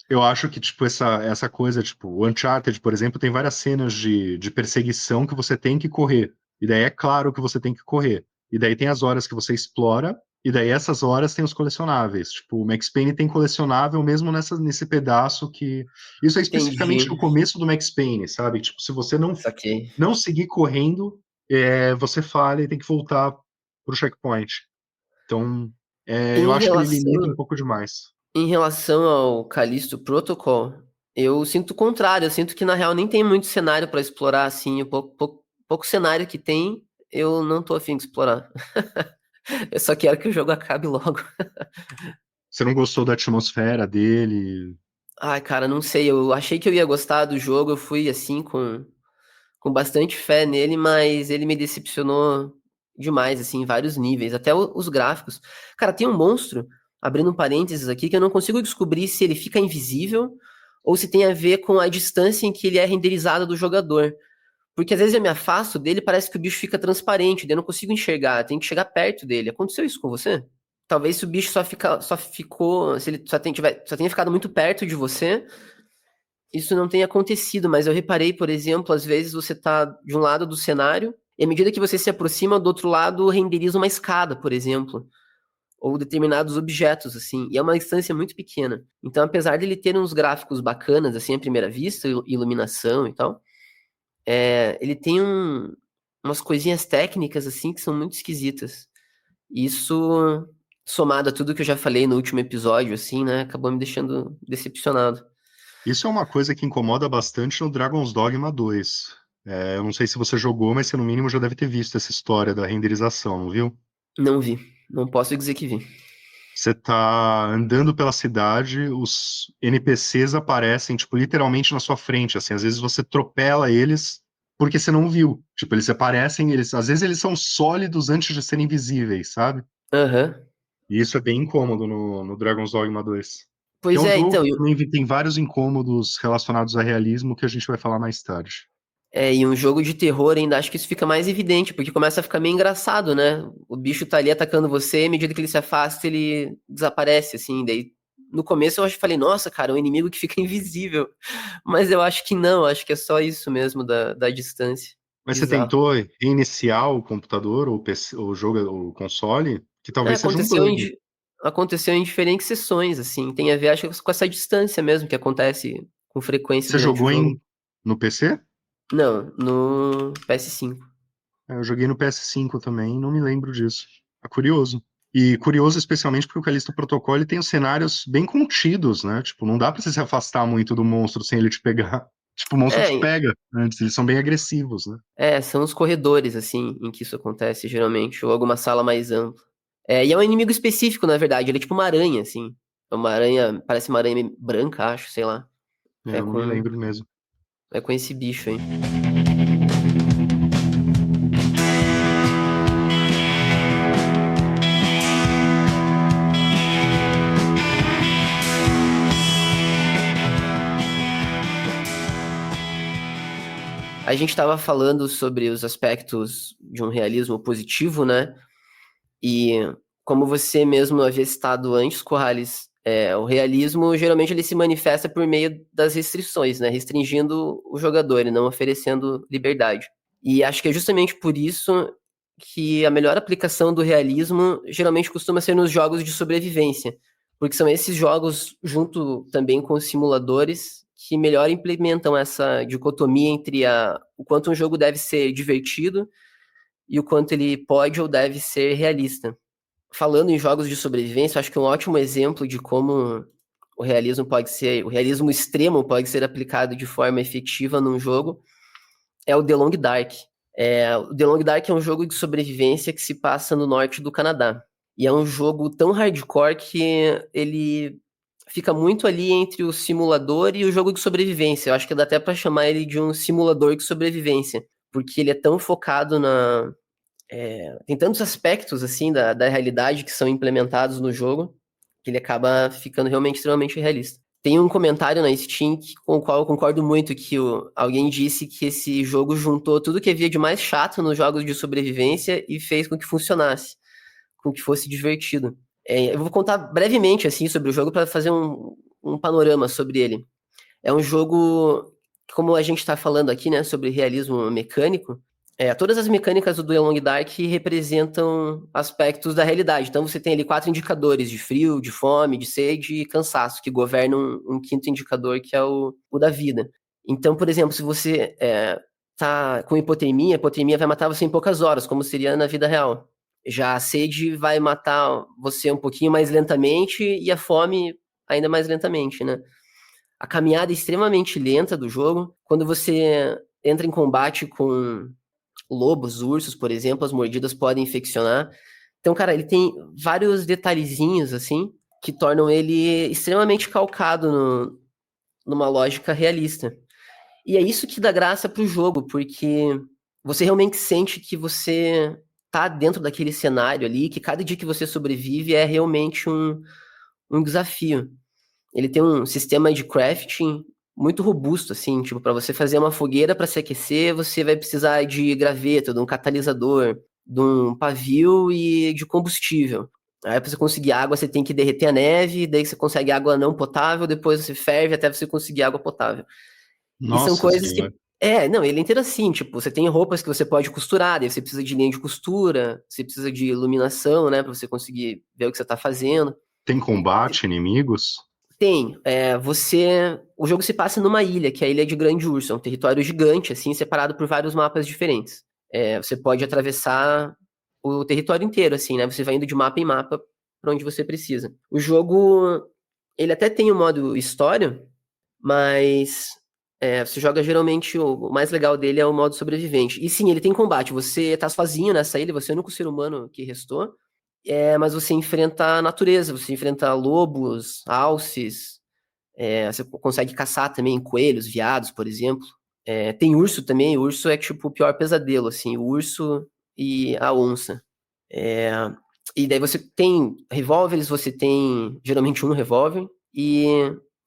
eu acho que, tipo, essa coisa, tipo, o Uncharted, por exemplo, tem várias cenas de perseguição que você tem que correr. E daí é claro que você tem que correr. E daí tem as horas que você explora, e daí essas horas tem os colecionáveis. Tipo, o Max Payne tem colecionável mesmo nesse pedaço que. Isso é especificamente Entendi, no começo do Max Payne, sabe? Tipo, se você saquei. não seguir correndo, você falha e tem que voltar pro checkpoint. Então, eu Em acho que ele limita um relação, pouco demais. em relação ao Callisto Protocol, eu sinto o contrário, eu sinto que na real nem tem muito cenário pra explorar, assim, o pouco cenário que tem, eu não tô afim de explorar. Eu só quero que o jogo acabe logo. Você não gostou da atmosfera dele? Ai, cara, não sei, eu achei que eu ia gostar do jogo, eu fui assim com bastante fé nele, mas ele me decepcionou demais, assim, em vários níveis, até os gráficos. Cara, tem um monstro, abrindo um parênteses aqui, que eu não consigo descobrir se ele fica invisível ou se tem a ver com a distância em que ele é renderizado do jogador. Porque às vezes eu me afasto dele, parece que o bicho fica transparente, daí eu não consigo enxergar, eu tenho que chegar perto dele. Aconteceu isso com você? Talvez se o bicho só ficou, se ele só tenha ficado muito perto de você, isso não tem acontecido, mas eu reparei, por exemplo, às vezes você tá de um lado do cenário, e à medida que você se aproxima do outro lado, renderiza uma escada, por exemplo, ou determinados objetos, assim, e é uma distância muito pequena. Então, apesar de ele ter uns gráficos bacanas, assim, à primeira vista, iluminação e tal, ele tem umas coisinhas técnicas, assim, que são muito esquisitas. Isso, somado a tudo que eu já falei no último episódio, assim, né, acabou me deixando decepcionado. Isso é uma coisa que incomoda bastante no Dragon's Dogma 2. Eu não sei se você jogou, mas você no mínimo já deve ter visto essa história da renderização, não viu? Não vi, não posso dizer que vi. Você tá andando pela cidade, os NPCs aparecem, tipo, literalmente na sua frente, assim, às vezes você atropela eles porque você não viu. Tipo, eles aparecem, às vezes eles são sólidos antes de serem visíveis, sabe? Aham. E isso é bem incômodo no Dragon's Dogma 2. Que é Pois um é, jogo então, que também tem vários incômodos relacionados a realismo que a gente vai falar mais tarde. e um jogo de terror ainda acho que isso fica mais evidente, porque começa a ficar meio engraçado, né? O bicho tá ali atacando você, e à medida que ele se afasta, ele desaparece, assim, daí no começo eu acho que falei, nossa, cara, é um inimigo que fica invisível. Mas eu acho que não, acho que é só isso mesmo da distância. Mas você Bizarro. tentou reiniciar o computador ou o PC, ou o jogo, o console? Que É, talvez seja um bug. aconteceu em diferentes sessões, assim, tem a ver, acho que com essa distância mesmo que acontece com frequência Você durante o jogou jogo. no PC? Não, no PS5. Eu joguei no PS5 também, não me lembro disso. É curioso. E curioso especialmente porque o Callisto Protocol ele tem os cenários bem contidos, né? Tipo, não dá pra você se afastar muito do monstro sem ele te pegar. Tipo, o monstro te É, pega antes, eles são bem agressivos, né? são os corredores, assim, em que isso acontece, geralmente, ou alguma sala mais ampla. E é um inimigo específico, na verdade, ele é tipo uma aranha, assim. É uma aranha, parece uma aranha branca, acho, sei lá. É Eu não me com, lembro mesmo. é com esse bicho aí. A gente estava falando sobre os aspectos de um realismo positivo, né? E como você mesmo havia citado antes, Corrales, o realismo geralmente ele se manifesta por meio das restrições, né? Restringindo o jogador e não oferecendo liberdade. E acho que é justamente por isso que a melhor aplicação do realismo geralmente costuma ser nos jogos de sobrevivência, porque são esses jogos, junto também com os simuladores, que melhor implementam essa dicotomia entre o quanto um jogo deve ser divertido e o quanto ele pode ou deve ser realista. Falando em jogos de sobrevivência, acho que um ótimo exemplo de como o realismo extremo pode ser aplicado de forma efetiva num jogo é o The Long Dark. O The Long Dark é um jogo de sobrevivência que se passa no norte do Canadá. E é um jogo tão hardcore que ele fica muito ali entre o simulador e o jogo de sobrevivência. Eu acho que dá até para chamar ele de um simulador de sobrevivência, porque ele é tão focado tem tantos aspectos assim da realidade que são implementados no jogo que ele acaba ficando realmente extremamente realista. Tem um comentário na Steam com o qual eu concordo muito, que alguém disse que esse jogo juntou tudo que havia de mais chato nos jogos de sobrevivência e fez com que funcionasse, com que fosse divertido. Eu vou contar brevemente assim sobre o jogo para fazer um panorama sobre ele. É um jogo, como a gente está falando aqui, né, sobre realismo mecânico. Todas as mecânicas do The Long Dark representam aspectos da realidade. Então você tem ali 4 indicadores de frio, de fome, de sede e cansaço, que governam um quinto indicador, que é o da vida. Então, por exemplo, se você tá com hipotermia, a hipotermia vai matar você em poucas horas, como seria na vida real. Já a sede vai matar você um pouquinho mais lentamente e a fome ainda mais lentamente, né? A caminhada é extremamente lenta do jogo. Quando você entra em combate com lobos, ursos, por exemplo, as mordidas podem infeccionar. Então, cara, ele tem vários detalhezinhos, assim, que tornam ele extremamente calcado numa lógica realista. E é isso que dá graça pro jogo, porque você realmente sente que você tá dentro daquele cenário ali, que cada dia que você sobrevive é realmente um desafio. Ele tem um sistema de crafting muito robusto, assim, tipo, para você fazer uma fogueira para se aquecer, você vai precisar de graveto, de um catalisador, de um pavio e de combustível. Aí para você conseguir água, você tem que derreter a neve, daí você consegue água não potável, depois você ferve até você conseguir água potável. E são Nossa coisas senhora. que não, ele é inteiro assim, tipo, você tem roupas que você pode costurar, daí você precisa de linha de costura, você precisa de iluminação, né, para você conseguir ver o que você tá fazendo. Tem combate, inimigos? Tem. O jogo se passa numa ilha, que é a Ilha de Grande Urso. É um território gigante, assim, separado por vários mapas diferentes. Você pode atravessar o território inteiro, assim, né? Você vai indo de mapa em mapa para onde você precisa. O jogo, ele até tem o modo história, mas você joga geralmente, o mais legal dele é o modo sobrevivente. E sim, ele tem combate. Você tá sozinho nessa ilha, você é o único ser humano que restou. Mas você enfrenta a natureza, você enfrenta lobos, alces, você consegue caçar também coelhos, veados, por exemplo. Tem urso também, o urso é tipo o pior pesadelo, assim, o urso e a onça. É, e daí você tem revólveres, você tem geralmente um revólver e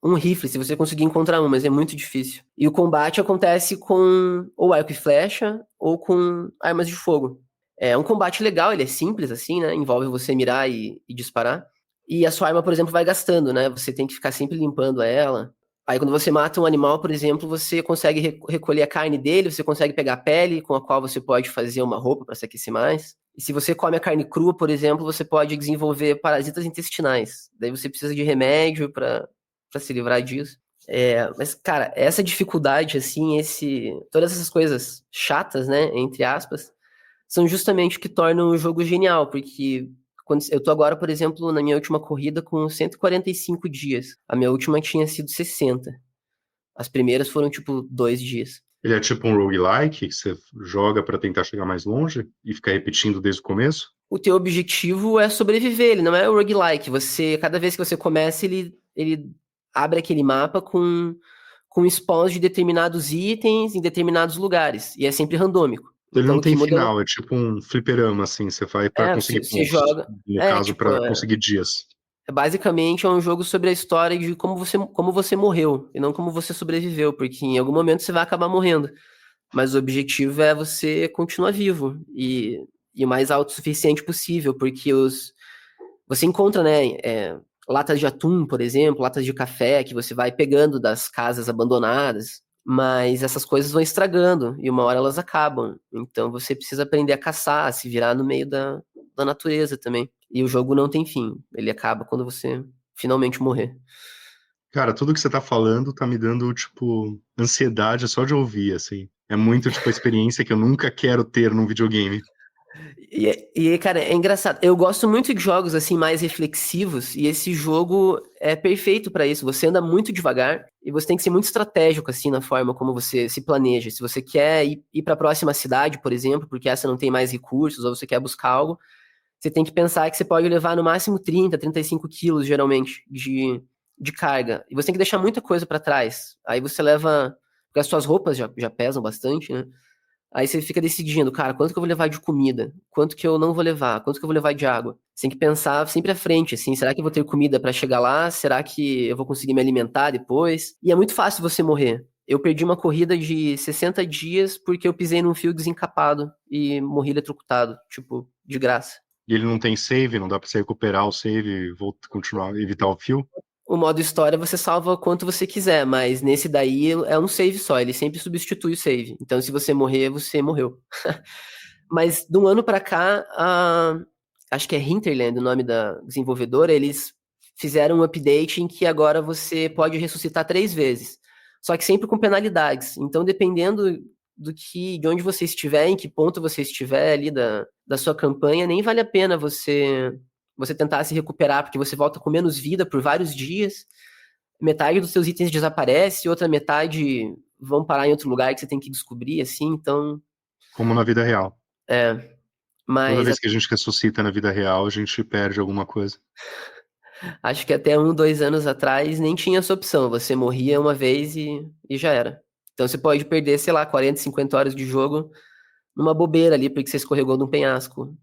um rifle, se você conseguir encontrar um, mas é muito difícil. E o combate acontece com ou arco e flecha ou com armas de fogo. É um combate legal, ele é simples assim, né? Envolve você mirar e disparar. E a sua arma, por exemplo, vai gastando, né? Você tem que ficar sempre limpando ela. Aí quando você mata um animal, por exemplo, você consegue recolher a carne dele, você consegue pegar a pele, com a qual você pode fazer uma roupa para se aquecer mais. E se você come a carne crua, por exemplo, você pode desenvolver parasitas intestinais. Daí você precisa de remédio para se livrar disso. Mas, cara, essa dificuldade, assim, todas essas coisas chatas, né, entre aspas, são justamente o que tornam o jogo genial, porque eu tô agora, por exemplo, na minha última corrida com 145 dias. A minha última tinha sido 60. As primeiras foram, tipo, 2 dias. Ele é tipo um roguelike que você joga para tentar chegar mais longe e ficar repetindo desde o começo? O teu objetivo é sobreviver, ele não é o roguelike. Cada vez que você começa, ele abre aquele mapa com com spawns de determinados itens em determinados lugares. E é sempre randômico. Ele Então não o que tem muda final, é tipo um fliperama, assim, você vai pra conseguir você pontos. joga. No caso, Tipo, pra conseguir dias. basicamente é um jogo sobre a história de como você morreu e não como você sobreviveu, porque em algum momento você vai acabar morrendo. Mas o objetivo é você continuar vivo e o mais autossuficiente possível, porque você encontra, né, latas de atum, por exemplo, latas de café que você vai pegando das casas abandonadas, mas essas coisas vão estragando e uma hora elas acabam. Então você precisa aprender a caçar, a se virar no meio da natureza também. E o jogo não tem fim, ele acaba quando você finalmente morrer. Cara, tudo que você tá falando tá me dando, tipo, ansiedade só de ouvir, assim. É muito, tipo, a experiência que eu nunca quero ter num videogame. Cara, é engraçado. Eu gosto muito de jogos assim mais reflexivos e esse jogo é perfeito pra isso. Você anda muito devagar e você tem que ser muito estratégico assim na forma como você se planeja. Se você quer ir para a próxima cidade, por exemplo, porque essa não tem mais recursos ou você quer buscar algo, você tem que pensar que você pode levar no máximo 35 quilos, geralmente, de carga. E você tem que deixar muita coisa pra trás. Aí você leva. Porque as suas roupas já pesam bastante, né? Aí você fica decidindo, cara, quanto que eu vou levar de comida? Quanto que eu não vou levar? Quanto que eu vou levar de água? Você tem que pensar sempre à frente, assim, será que eu vou ter comida pra chegar lá? Será que eu vou conseguir me alimentar depois? E é muito fácil você morrer. Eu perdi uma corrida de 60 dias porque eu pisei num fio desencapado e morri eletrocutado, tipo, de graça. E ele não tem save, não dá pra você recuperar o save e continuar, evitar o fio. O modo história você salva quanto você quiser, mas nesse daí é um save só, ele sempre substitui o save. Então se você morrer, você morreu. Mas de um ano pra cá, acho que é Hinterland o nome da desenvolvedora, eles fizeram um update em que agora você pode ressuscitar 3 vezes. Só que sempre com penalidades. Então, dependendo de onde você estiver, em que ponto você estiver ali da sua campanha, nem vale a pena você tentar se recuperar, porque você volta com menos vida por vários dias. Metade dos seus itens desaparece, outra metade vão parar em outro lugar que você tem que descobrir, assim. Então, Como na vida real. é. Toda Mas vez que a gente ressuscita na vida real, a gente perde alguma coisa. acho que até 2 anos atrás nem tinha essa opção. Você morria uma vez e já era. Então você pode perder, sei lá, 40, 50 horas de jogo numa bobeira ali, porque você escorregou num penhasco.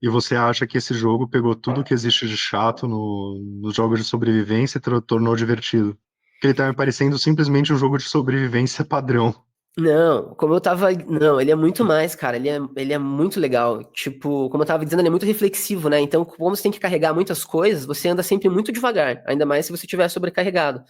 E você acha que esse jogo pegou tudo que existe de chato nos jogos de sobrevivência e tornou divertido? Porque ele tá me parecendo simplesmente um jogo de sobrevivência padrão. Não, como eu tava. Não, ele é muito mais, cara. Ele é muito legal. Tipo, como eu tava dizendo, ele é muito reflexivo, né? Então, como você tem que carregar muitas coisas, você anda sempre muito devagar. Ainda mais se você estiver sobrecarregado.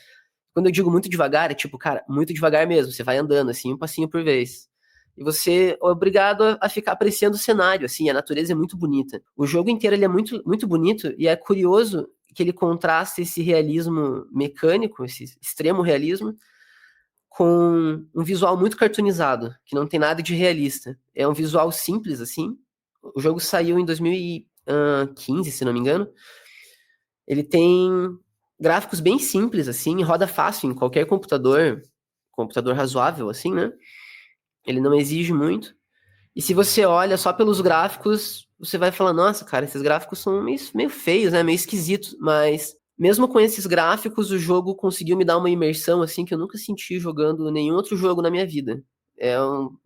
Quando eu digo muito devagar, é tipo, cara, muito devagar mesmo. Você vai andando, assim, um passinho por vez. E você é obrigado a ficar apreciando o cenário, assim, a natureza é muito bonita. O jogo inteiro ele é muito, muito bonito e é curioso que ele contrasta esse realismo mecânico, esse extremo realismo, com um visual muito cartoonizado, que não tem nada de realista. É um visual simples, assim. O jogo saiu em 2015, se não me engano. Ele tem gráficos bem simples, assim, roda fácil em qualquer computador razoável, assim, né? Ele não exige muito. E se você olha só pelos gráficos, você vai falar, nossa, cara, esses gráficos são meio feios, né? Meio esquisitos. Mas mesmo com esses gráficos, o jogo conseguiu me dar uma imersão, assim, que eu nunca senti jogando nenhum outro jogo na minha vida.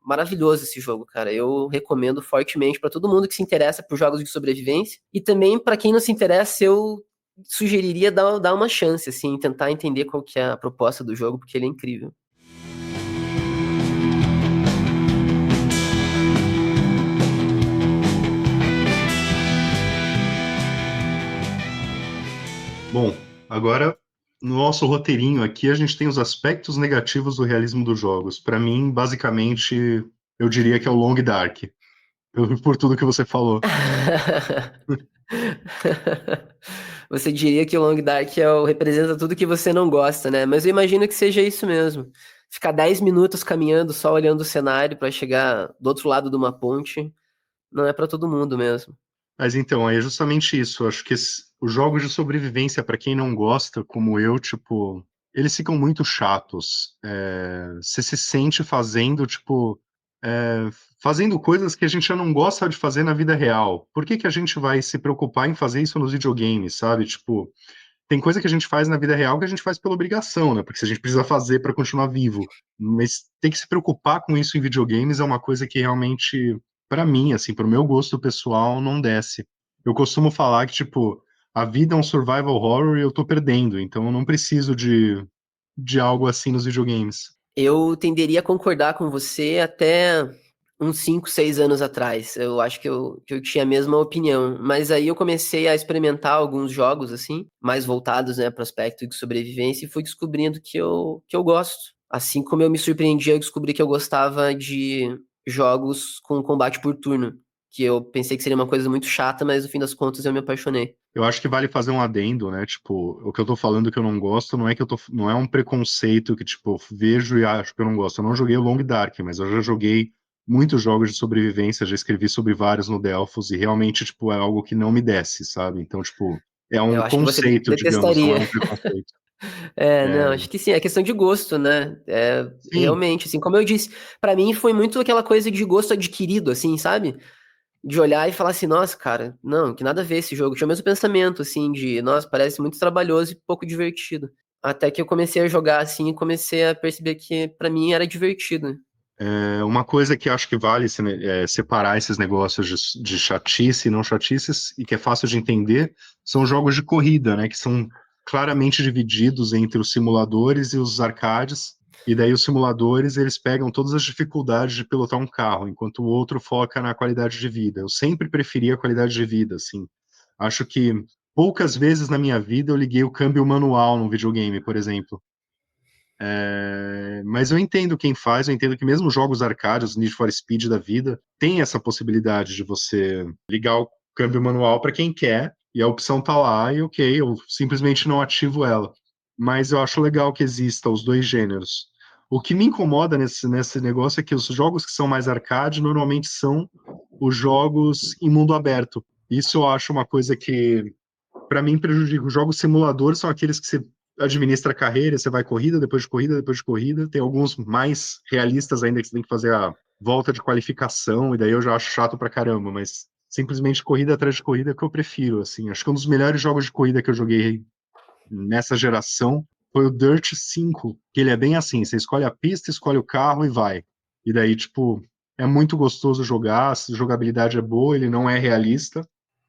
Maravilhoso esse jogo, cara. Eu recomendo fortemente para todo mundo que se interessa por jogos de sobrevivência. E também para quem não se interessa, eu sugeriria dar uma chance, assim, tentar entender qual que é a proposta do jogo, porque ele é incrível. Bom, agora no nosso roteirinho aqui a gente tem os aspectos negativos do realismo dos jogos. Para mim, basicamente, eu diria que é o Long Dark, por tudo que você falou. Você diria que o Long Dark representa tudo que você não gosta, né? Mas eu imagino que seja isso mesmo. Ficar 10 minutos caminhando só olhando o cenário para chegar do outro lado de uma ponte não é para todo mundo mesmo. Mas então, aí é justamente isso. Eu acho que os jogos de sobrevivência, para quem não gosta, como eu, tipo, eles ficam muito chatos. Você se sente fazendo, tipo, é, fazendo coisas que a gente já não gosta de fazer na vida real. Por que que a gente vai se preocupar em fazer isso nos videogames, sabe? Tipo, tem coisa que a gente faz na vida real que a gente faz pela obrigação, né? Porque se a gente precisa fazer para continuar vivo. Mas tem que se preocupar com isso em videogames é uma coisa que realmente, para mim, assim, pro meu gosto pessoal, não desce. Eu costumo falar que, tipo, a vida é um survival horror e eu tô perdendo, então eu não preciso de algo assim nos videogames. Eu tenderia a concordar com você até uns 5, 6 anos atrás. Eu acho que eu tinha a mesma opinião. Mas aí eu comecei a experimentar alguns jogos, assim, mais voltados, né, para o aspecto de sobrevivência, e fui descobrindo que eu gosto. Assim como eu me surpreendi, eu descobri que eu gostava de jogos com combate por turno. Que eu pensei que seria uma coisa muito chata, mas no fim das contas eu me apaixonei. Eu acho que vale fazer um adendo, né? Tipo, o que eu tô falando que eu não gosto não é que eu tô, não é um preconceito que, tipo, vejo e acho que eu não gosto. Eu não joguei o Long Dark, mas eu já joguei muitos jogos de sobrevivência, já escrevi sobre vários no Delphos e realmente, tipo, é algo que não me desce, sabe? Então, tipo, é um Eu acho que você conceito, digamos, não detestaria. é um preconceito. É, É, não, acho que sim, é questão de gosto, né? É, sim, realmente, assim, como eu disse, pra mim foi muito aquela coisa de gosto adquirido, assim, sabe? De olhar e falar assim, nossa, cara, não, que nada a ver esse jogo. Tinha o mesmo pensamento, assim, de, nossa, parece muito trabalhoso e pouco divertido. Até que eu comecei a jogar, assim, e comecei a perceber que pra mim era divertido. uma coisa que acho que vale separar esses negócios de chatice e não chatices, e que é fácil de entender, são jogos de corrida, né? Que são claramente divididos entre os simuladores e os arcades. E daí os simuladores, eles pegam todas as dificuldades de pilotar um carro, enquanto o outro foca na qualidade de vida. Eu sempre preferi a qualidade de vida, assim. Acho que poucas vezes na minha vida eu liguei o câmbio manual num videogame, por exemplo. Mas eu entendo quem faz, eu entendo que mesmo jogos arcade, os Need for Speed da vida, tem essa possibilidade de você ligar o câmbio manual para quem quer, e a opção tá lá, e ok, eu simplesmente não ativo ela. Mas eu acho legal que exista os dois gêneros. O que me incomoda nesse negócio é que os jogos que são mais arcade normalmente são os jogos em mundo aberto. Isso eu acho uma coisa que para mim prejudica. Os jogos simuladores são aqueles que você administra a carreira, você vai corrida, depois de corrida, depois de corrida. Tem alguns mais realistas ainda que você tem que fazer a volta de qualificação, e daí eu já acho chato pra caramba, mas simplesmente corrida atrás de corrida é que eu prefiro, assim. Acho que um dos melhores jogos de corrida que eu joguei nessa geração foi o Dirt 5, que ele é bem assim, você escolhe a pista, escolhe o carro e vai. E daí, tipo, é muito gostoso jogar, a jogabilidade é boa, ele não é realista,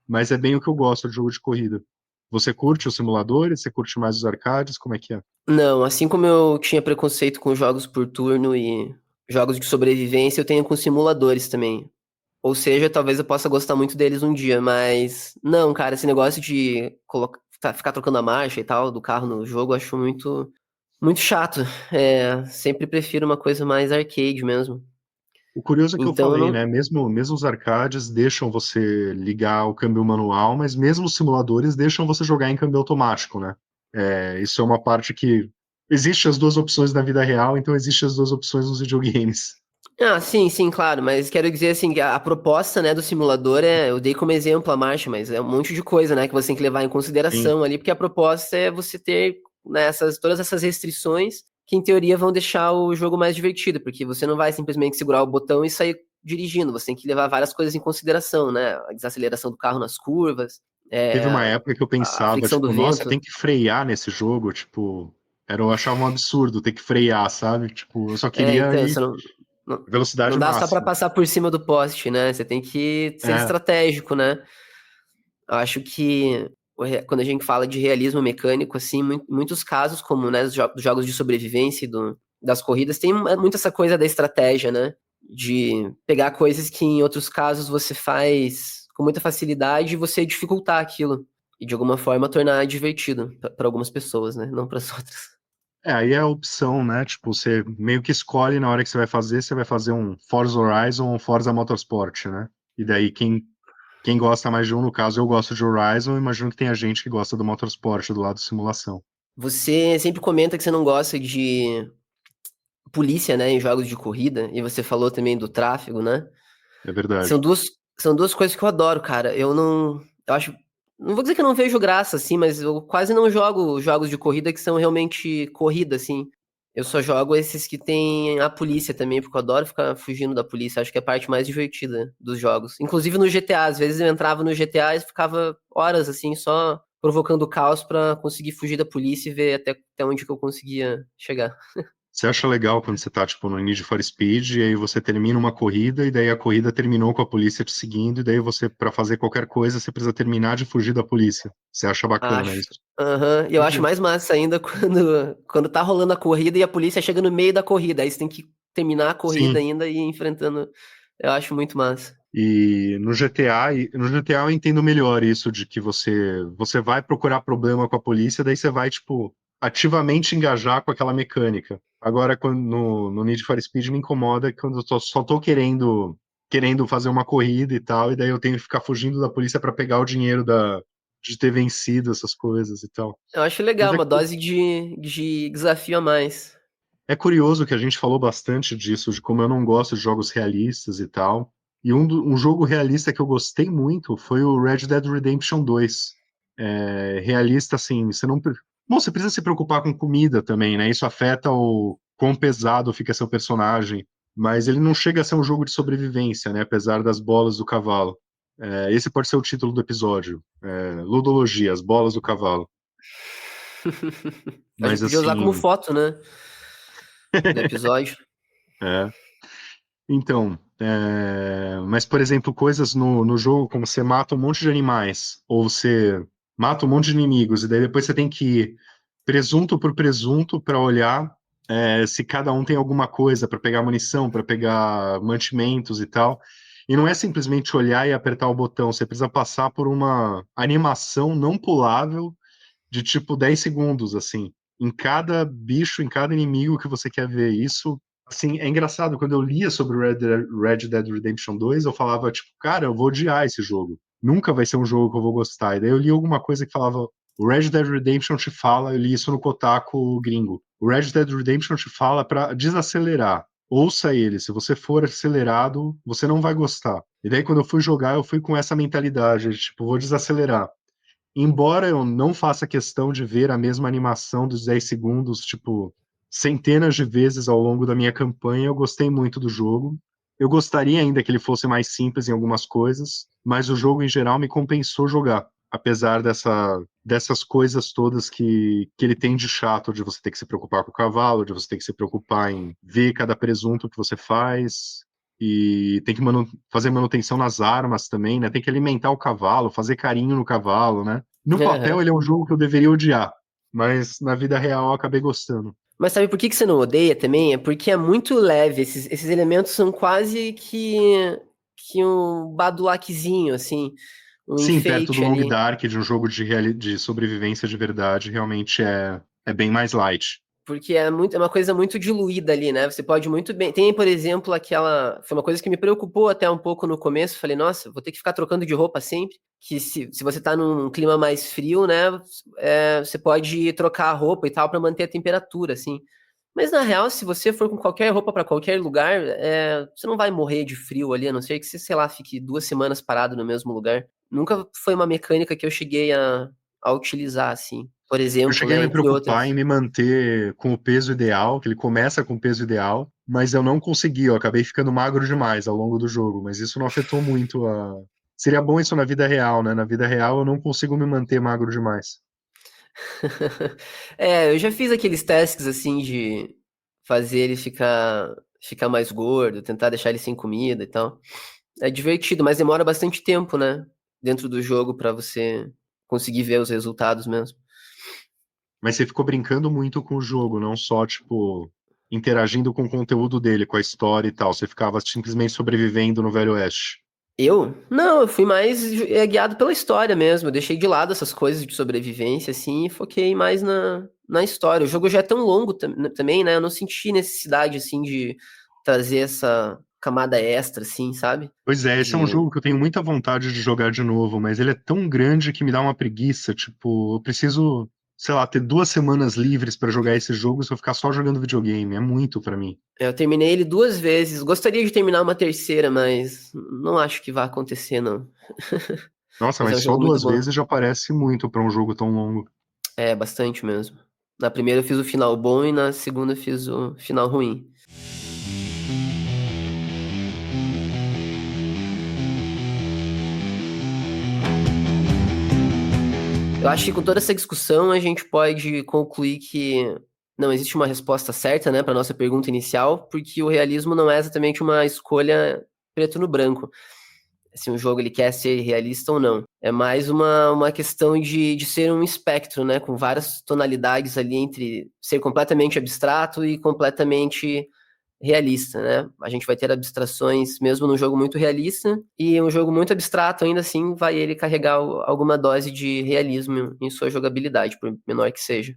mas é bem o que eu gosto de jogo de corrida. Você curte os simuladores? Você curte mais os arcades? Como é que é? Não, assim como eu tinha preconceito com jogos por turno e jogos de sobrevivência, eu tenho com simuladores também. Ou seja, talvez eu possa gostar muito deles um dia, mas não, cara, esse negócio de ficar trocando a marcha e tal do carro no jogo, eu acho muito, muito chato. É, sempre prefiro uma coisa mais arcade mesmo. O curioso é que eu Então eu falei, não. né? Mesmo os arcades deixam você ligar o câmbio manual, mas mesmo os simuladores deixam você jogar em câmbio automático, né? Isso é uma parte que existe as duas opções na vida real, então existe as duas opções nos videogames. Ah, sim, sim, claro, mas quero dizer assim, que a proposta, né, do simulador eu dei como exemplo a marcha, mas é um monte de coisa, né, que você tem que levar em Sim. consideração ali, porque a proposta é você ter, né, todas essas restrições que, em teoria, vão deixar o jogo mais divertido, porque você não vai simplesmente segurar o botão e sair dirigindo, você tem que levar várias coisas em consideração, né, a desaceleração do carro nas curvas, Teve uma é, época que eu a pensava, fricção do tipo, nossa, tem vento. que frear nesse jogo, tipo, eu achava um absurdo ter que frear, sabe? Tipo, eu só queria Então, ir você não, não velocidade dá só para máxima. passar por cima do poste, né, você tem que ser É, estratégico, né. Eu acho que quando a gente fala de realismo mecânico, assim, muitos casos, como, né, dos jogos de sobrevivência e das corridas, tem muito essa coisa da estratégia, né? De pegar coisas que em outros casos você faz com muita facilidade e você dificultar aquilo. E de alguma forma tornar divertido para algumas pessoas, né? Não para as outras. aí é a opção, né? Tipo, você meio que escolhe na hora que você vai fazer um Forza Horizon ou um Forza Motorsport, né? E daí quem gosta mais de um, no caso eu gosto de Horizon, imagino que tem a gente que gosta do Motorsport do lado de simulação. Você sempre comenta que você não gosta de polícia, né, em jogos de corrida, e você falou também do tráfego, né? É São verdade. duas, são duas coisas que eu adoro, cara. Eu não. Eu acho. Não vou dizer que eu não vejo graça, assim, mas eu quase não jogo jogos de corrida que são realmente corrida, assim. Eu só jogo esses que tem a polícia também, porque eu adoro ficar fugindo da polícia. Acho que é a parte mais divertida dos jogos. Inclusive no GTA, às vezes eu entrava no GTA e ficava horas, assim, só provocando caos pra conseguir fugir da polícia e ver até onde que eu conseguia chegar. Você acha legal quando você tá, tipo, no Need for Speed, e aí você termina uma corrida, e daí a corrida terminou com a polícia te seguindo, e daí você, pra fazer qualquer coisa, você precisa terminar de fugir da polícia. Você acha bacana Acho. isso? Aham. E eu acho mais massa ainda quando tá rolando a corrida e a polícia chega no meio da corrida. Aí você tem que terminar a corrida Sim. ainda e ir enfrentando. Eu acho muito massa. E no GTA eu entendo melhor isso de que você vai procurar problema com a polícia, daí você vai, tipo, ativamente engajar com aquela mecânica. Agora, no Need for Speed me incomoda quando eu só tô querendo fazer uma corrida e tal, e daí eu tenho que ficar fugindo da polícia para pegar o dinheiro de ter vencido essas coisas e tal. Eu acho Mas legal, uma dose de desafio a mais. é curioso que a gente falou bastante disso, de como eu não gosto de jogos realistas e tal. E um jogo realista que eu gostei muito foi o Red Dead Redemption 2. Realista, assim, você não. Bom, você precisa se preocupar com comida também, né? Isso afeta o quão pesado fica seu personagem. Mas ele não chega a ser um jogo de sobrevivência, né? Apesar das bolas do cavalo. Esse pode ser o título do episódio. Ludologia, as bolas do cavalo. A gente Mas podia usar como assim. foto, né? Do episódio. é, Então, mas por exemplo, coisas no jogo como você mata um monte de animais, ou você mata um monte de inimigos, e daí depois você tem que ir presunto por presunto para olhar se cada um tem alguma coisa para pegar munição, para pegar mantimentos e tal. E não é simplesmente olhar e apertar o botão, você precisa passar por uma animação não pulável de tipo 10 segundos, assim, em cada bicho, em cada inimigo que você quer ver. Isso, assim, é engraçado. Quando eu lia sobre Red Dead Redemption 2, eu falava, tipo, cara, eu vou odiar esse jogo. Nunca vai ser um jogo que eu vou gostar. E daí eu li alguma coisa que falava, o Red Dead Redemption te fala, eu li isso no Kotaku gringo. O Red Dead Redemption te fala para desacelerar. Ouça ele, se você for acelerado, você não vai gostar. E daí, quando eu fui jogar, eu fui com essa mentalidade, de, tipo, vou desacelerar. Embora eu não faça questão de ver a mesma animação dos 10 segundos, tipo, centenas de vezes ao longo da minha campanha, eu gostei muito do jogo. Eu gostaria ainda que ele fosse mais simples em algumas coisas, mas o jogo em geral me compensou jogar, apesar dessas coisas todas que ele tem de chato, de você ter que se preocupar com o cavalo, de você ter que se preocupar em ver cada presunto que você faz, e tem que fazer manutenção nas armas também, né? Tem que alimentar o cavalo, fazer carinho no cavalo, né? No papel Aham. ele é um jogo que eu deveria odiar, mas na vida real eu acabei gostando. Mas sabe por que você não odeia também? É porque é muito leve. Esses elementos são quase que um badulaquezinho, assim. Um Sim, perto do enfeite Long ali. Dark, de um jogo de sobrevivência de verdade, realmente é bem mais light. Porque é uma coisa muito diluída ali, né? Você pode muito bem. Tem, por exemplo, aquela. Foi uma coisa que me preocupou até um pouco no começo. Falei, nossa, vou ter que ficar trocando de roupa sempre. Que se você tá num clima mais frio, né? Você pode trocar a roupa e tal pra manter a temperatura, assim. Mas na real, se você for com qualquer roupa pra qualquer lugar, você não vai morrer de frio ali, a não ser que você, sei lá, fique 2 semanas parado no mesmo lugar. Nunca foi uma mecânica que eu cheguei a utilizar, assim. Por Eu exemplo, cheguei a né? me Entre preocupar em outras. me manter com o peso ideal, que ele começa com o peso ideal, mas eu não consegui, eu acabei ficando magro demais ao longo do jogo, mas isso não afetou muito a. Seria bom isso na vida real, né? Na vida real eu não consigo me manter magro demais. Eu já fiz aqueles testes assim de fazer ele ficar mais gordo, tentar deixar ele sem comida e tal. É divertido, mas demora bastante tempo, né? Dentro do jogo pra você conseguir ver os resultados mesmo. Mas você ficou brincando muito com o jogo, não só, tipo, interagindo com o conteúdo dele, com a história e tal. Você ficava simplesmente sobrevivendo no Velho Oeste. Eu? Não, eu fui mais guiado pela história mesmo. Eu deixei de lado essas coisas de sobrevivência, assim, e foquei mais na história. O jogo já é tão longo também, né? Eu não senti necessidade, assim, de trazer essa camada extra, assim, sabe? Pois é, esse é um De jogo que eu tenho muita vontade de jogar de novo, mas ele é tão grande que me dá uma preguiça. Tipo, eu preciso, sei lá, ter 2 semanas livres pra jogar esse jogo se eu ficar só jogando videogame. É muito pra mim. Eu terminei ele 2 vezes. Gostaria de terminar uma terceira, mas não acho que vai acontecer, não. Nossa, Mas é mas um só jogo muito duas bom. vezes já parece muito pra um jogo tão longo. É, bastante mesmo. Na primeira eu fiz o final bom e na segunda eu fiz o final ruim. Eu acho que com toda essa discussão a gente pode concluir que não existe uma resposta certa, né, para nossa pergunta inicial, porque o realismo não é exatamente uma escolha preto no branco. Se um jogo ele quer ser realista ou não. É mais uma questão de ser um espectro, né, com várias tonalidades ali entre ser completamente abstrato e completamente realista, né? A gente vai ter abstrações mesmo num jogo muito realista, e um jogo muito abstrato, ainda assim, vai ele carregar alguma dose de realismo em sua jogabilidade, por menor que seja.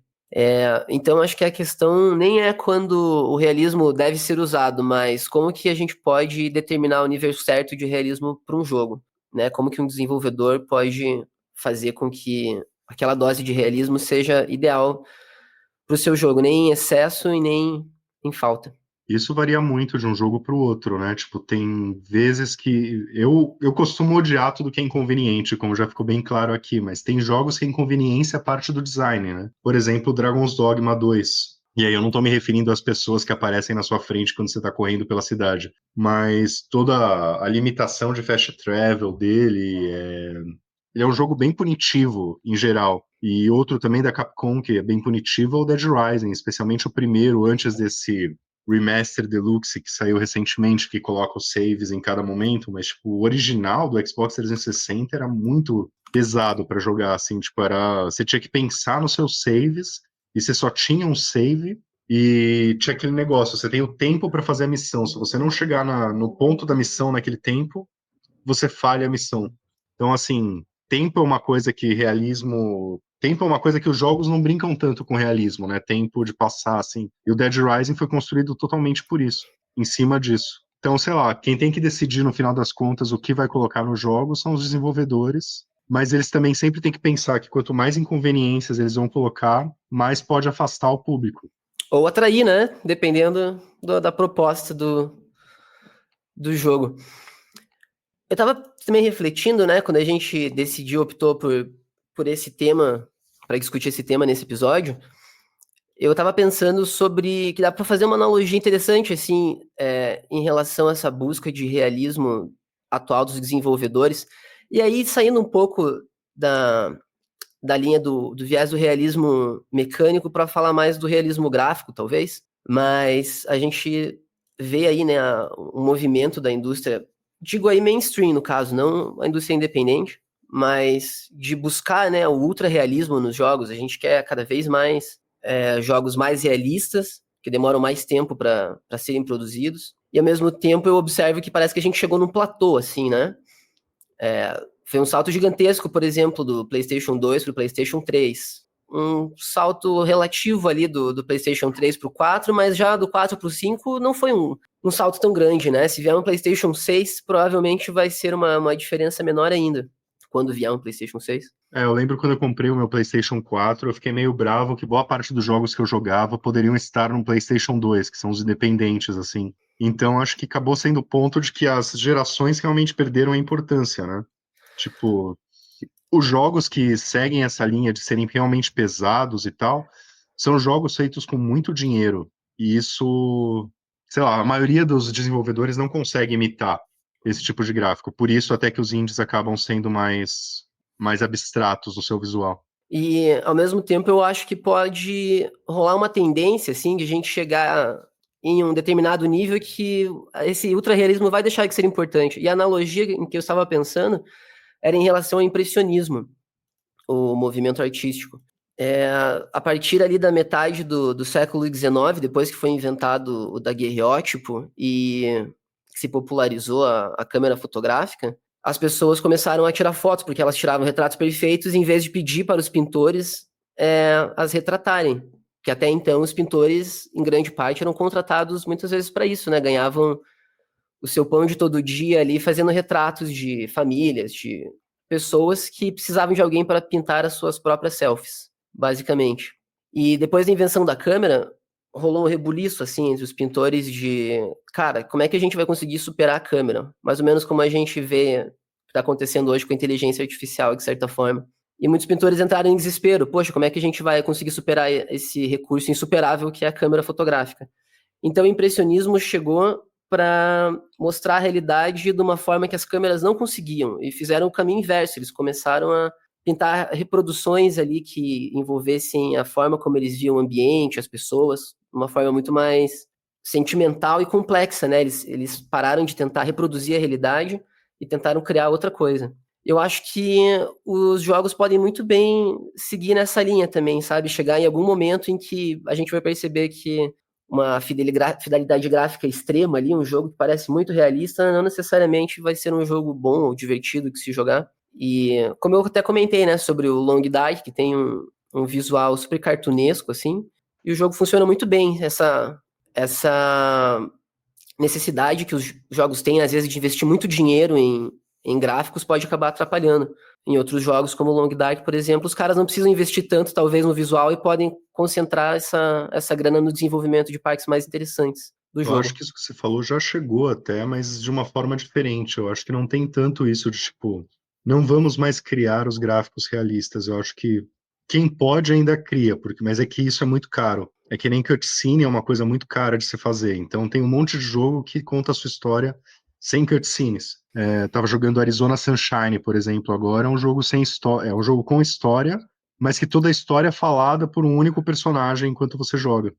Então, acho que a questão nem é quando o realismo deve ser usado, mas como que a gente pode determinar o nível certo de realismo para um jogo, né? Como que um desenvolvedor pode fazer com que aquela dose de realismo seja ideal para o seu jogo, nem em excesso e nem em falta. Isso varia muito de um jogo para o outro, né? Tipo, tem vezes que eu costumo odiar tudo que é inconveniente, como já ficou bem claro aqui, mas tem jogos que a inconveniência é parte do design, né? Por exemplo, Dragon's Dogma 2. E aí eu não tô me referindo às pessoas que aparecem na sua frente quando você tá correndo pela cidade, mas toda a limitação de fast travel dele, ele é um jogo bem punitivo em geral. E outro também da Capcom que é bem punitivo é o Dead Rising, especialmente o primeiro, antes desse Remaster Deluxe que saiu recentemente, que coloca os saves em cada momento, mas tipo, o original do Xbox 360 era muito pesado para jogar, assim, tipo, você tinha que pensar nos seus saves e você só tinha um save e tinha aquele negócio, você tem o tempo para fazer a missão. Se você não chegar no ponto da missão naquele tempo, você falha a missão. Então, assim, tempo é uma coisa que realismo. Tempo é uma coisa que os jogos não brincam tanto com realismo, né? Tempo de passar, assim. E o Dead Rising foi construído totalmente por isso, em cima disso. Então, sei lá, quem tem que decidir no final das contas o que vai colocar no jogo são os desenvolvedores, mas eles também sempre têm que pensar que quanto mais inconveniências eles vão colocar, mais pode afastar o público. Ou atrair, né? Dependendo da proposta do jogo. Eu tava também refletindo, né, quando a gente decidiu, optou por esse tema, para discutir esse tema nesse episódio, eu tava pensando sobre que dá para fazer uma analogia interessante, assim, em relação a essa busca de realismo atual dos desenvolvedores, e aí saindo um pouco da, da linha do viés do realismo mecânico para falar mais do realismo gráfico, talvez, mas a gente vê aí, né, um movimento da indústria, digo aí mainstream no caso, não a indústria independente, mas de buscar, né, o ultra realismo nos jogos. A gente quer cada vez mais jogos mais realistas, que demoram mais tempo para serem produzidos, e ao mesmo tempo eu observo que parece que a gente chegou num platô, assim, né? Foi um salto gigantesco, por exemplo, do PlayStation 2 para o PlayStation 3. Um salto relativo ali do PlayStation 3 para o 4, mas já do 4 para o 5 não foi um salto tão grande, né? Se vier um PlayStation 6, provavelmente vai ser uma diferença menor ainda, quando vier um PlayStation 6. Eu lembro quando eu comprei o meu PlayStation 4, eu fiquei meio bravo que boa parte dos jogos que eu jogava poderiam estar no PlayStation 2, que são os independentes, assim. Então, acho que acabou sendo o ponto de que as gerações realmente perderam a importância, né? Tipo, os jogos que seguem essa linha de serem realmente pesados e tal, são jogos feitos com muito dinheiro. E isso, sei lá, a maioria dos desenvolvedores não consegue imitar esse tipo de gráfico. Por isso, até que os indies acabam sendo mais abstratos no seu visual. E, ao mesmo tempo, eu acho que pode rolar uma tendência, assim, de a gente chegar em um determinado nível que esse ultra-realismo vai deixar de ser importante. E a analogia em que eu estava pensando era em relação ao impressionismo, o movimento artístico. A partir ali da metade do século XIX, depois que foi inventado o daguerreótipo e se popularizou a câmera fotográfica, as pessoas começaram a tirar fotos, porque elas tiravam retratos perfeitos em vez de pedir para os pintores as retratarem. Que até então os pintores, em grande parte, eram contratados muitas vezes para isso, né? Ganhavam o seu pão de todo dia ali fazendo retratos de famílias, de pessoas que precisavam de alguém para pintar as suas próprias selfies, basicamente. E depois da invenção da câmera, rolou um rebuliço, assim, entre os pintores de... Cara, como é que a gente vai conseguir superar a câmera? Mais ou menos como a gente vê que está acontecendo hoje com a inteligência artificial, de certa forma. E muitos pintores entraram em desespero. Poxa, como é que a gente vai conseguir superar esse recurso insuperável que é a câmera fotográfica? Então o impressionismo chegou para mostrar a realidade de uma forma que as câmeras não conseguiam, e fizeram o caminho inverso. Eles começaram a tentar reproduções ali que envolvessem a forma como eles viam o ambiente, as pessoas, de uma forma muito mais sentimental e complexa, né? Eles pararam de tentar reproduzir a realidade e tentaram criar outra coisa. Eu acho que os jogos podem muito bem seguir nessa linha também, sabe? Chegar em algum momento em que a gente vai perceber que uma fidelidade gráfica extrema ali, um jogo que parece muito realista, não necessariamente vai ser um jogo bom ou divertido de se jogar. E como eu até comentei, né, sobre o Long Dark, que tem um visual super cartunesco, assim, e o jogo funciona muito bem, essa necessidade que os jogos têm, às vezes, de investir muito dinheiro em gráficos pode acabar atrapalhando. Em outros jogos, como o Long Dark, por exemplo, os caras não precisam investir tanto, talvez, no visual e podem concentrar essa grana no desenvolvimento de partes mais interessantes do Eu acho jogo. que isso que você falou já chegou até, mas de uma forma diferente. Eu acho que não tem tanto isso de, tipo, não vamos mais criar os gráficos realistas. Eu acho que quem pode ainda cria, mas é que isso é muito caro. É que nem cutscene é uma coisa muito cara de se fazer. Então tem um monte de jogo que conta a sua história sem cutscenes. Tava jogando Arizona Sunshine, por exemplo, agora, é um jogo sem história, é um jogo com história, mas que toda a história é falada por um único personagem enquanto você joga.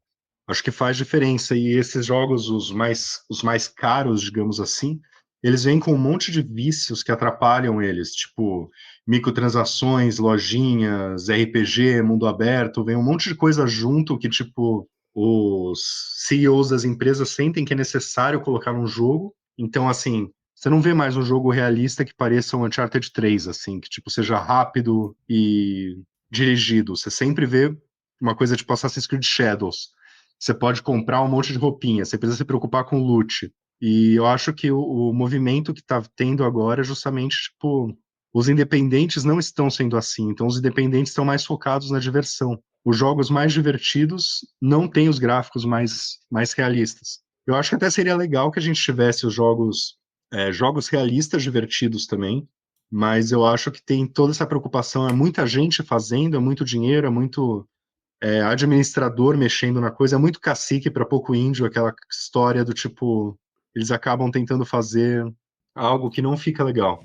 Acho que faz diferença. E esses jogos, os mais caros, digamos assim, eles vêm com um monte de vícios que atrapalham eles, tipo microtransações, lojinhas, RPG, mundo aberto, vem um monte de coisa junto que, tipo, os CEOs das empresas sentem que é necessário colocar num jogo. Então, assim, você não vê mais um jogo realista que pareça um Uncharted 3, assim, que, tipo, seja rápido e dirigido. Você sempre vê uma coisa tipo Assassin's Creed Shadows. Você pode comprar um monte de roupinha, você precisa se preocupar com loot. E eu acho que o movimento que está tendo agora é justamente, tipo, os independentes não estão sendo assim, então os independentes estão mais focados na diversão. Os jogos mais divertidos não têm os gráficos mais realistas. Eu acho que até seria legal que a gente tivesse os jogos realistas divertidos também, mas eu acho que tem toda essa preocupação, é muita gente fazendo, é muito dinheiro, é muito administrador mexendo na coisa, é muito cacique para pouco índio, aquela história do tipo, eles acabam tentando fazer algo que não fica legal.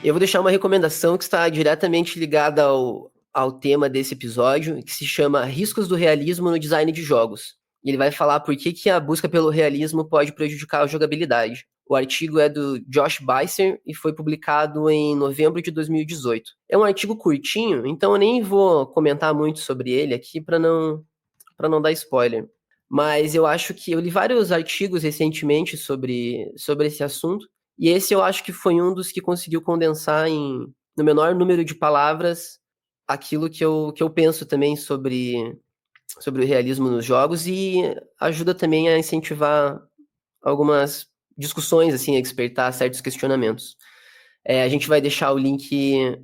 Eu vou deixar uma recomendação que está diretamente ligada ao tema desse episódio, que se chama Riscos do Realismo no Design de Jogos. E ele vai falar por que a busca pelo realismo pode prejudicar a jogabilidade. O artigo é do Josh Beiser e foi publicado em novembro de 2018. É um artigo curtinho, então eu nem vou comentar muito sobre ele aqui para não dar spoiler. Mas eu acho que eu li vários artigos recentemente sobre esse assunto, e esse eu acho que foi um dos que conseguiu condensar no menor número de palavras aquilo que eu penso também sobre o realismo nos jogos e ajuda também a incentivar algumas discussões, assim, a despertar certos questionamentos. A gente vai deixar o link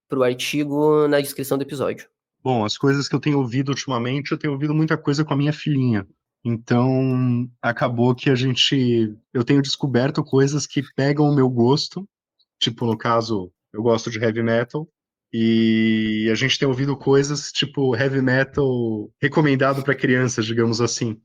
para o artigo na descrição do episódio. Bom, as coisas que eu tenho ouvido ultimamente, eu tenho ouvido muita coisa com a minha filhinha. Então, acabou que eu tenho descoberto coisas que pegam o meu gosto, tipo, no caso, eu gosto de heavy metal, e a gente tem ouvido coisas tipo heavy metal recomendado para crianças, digamos assim.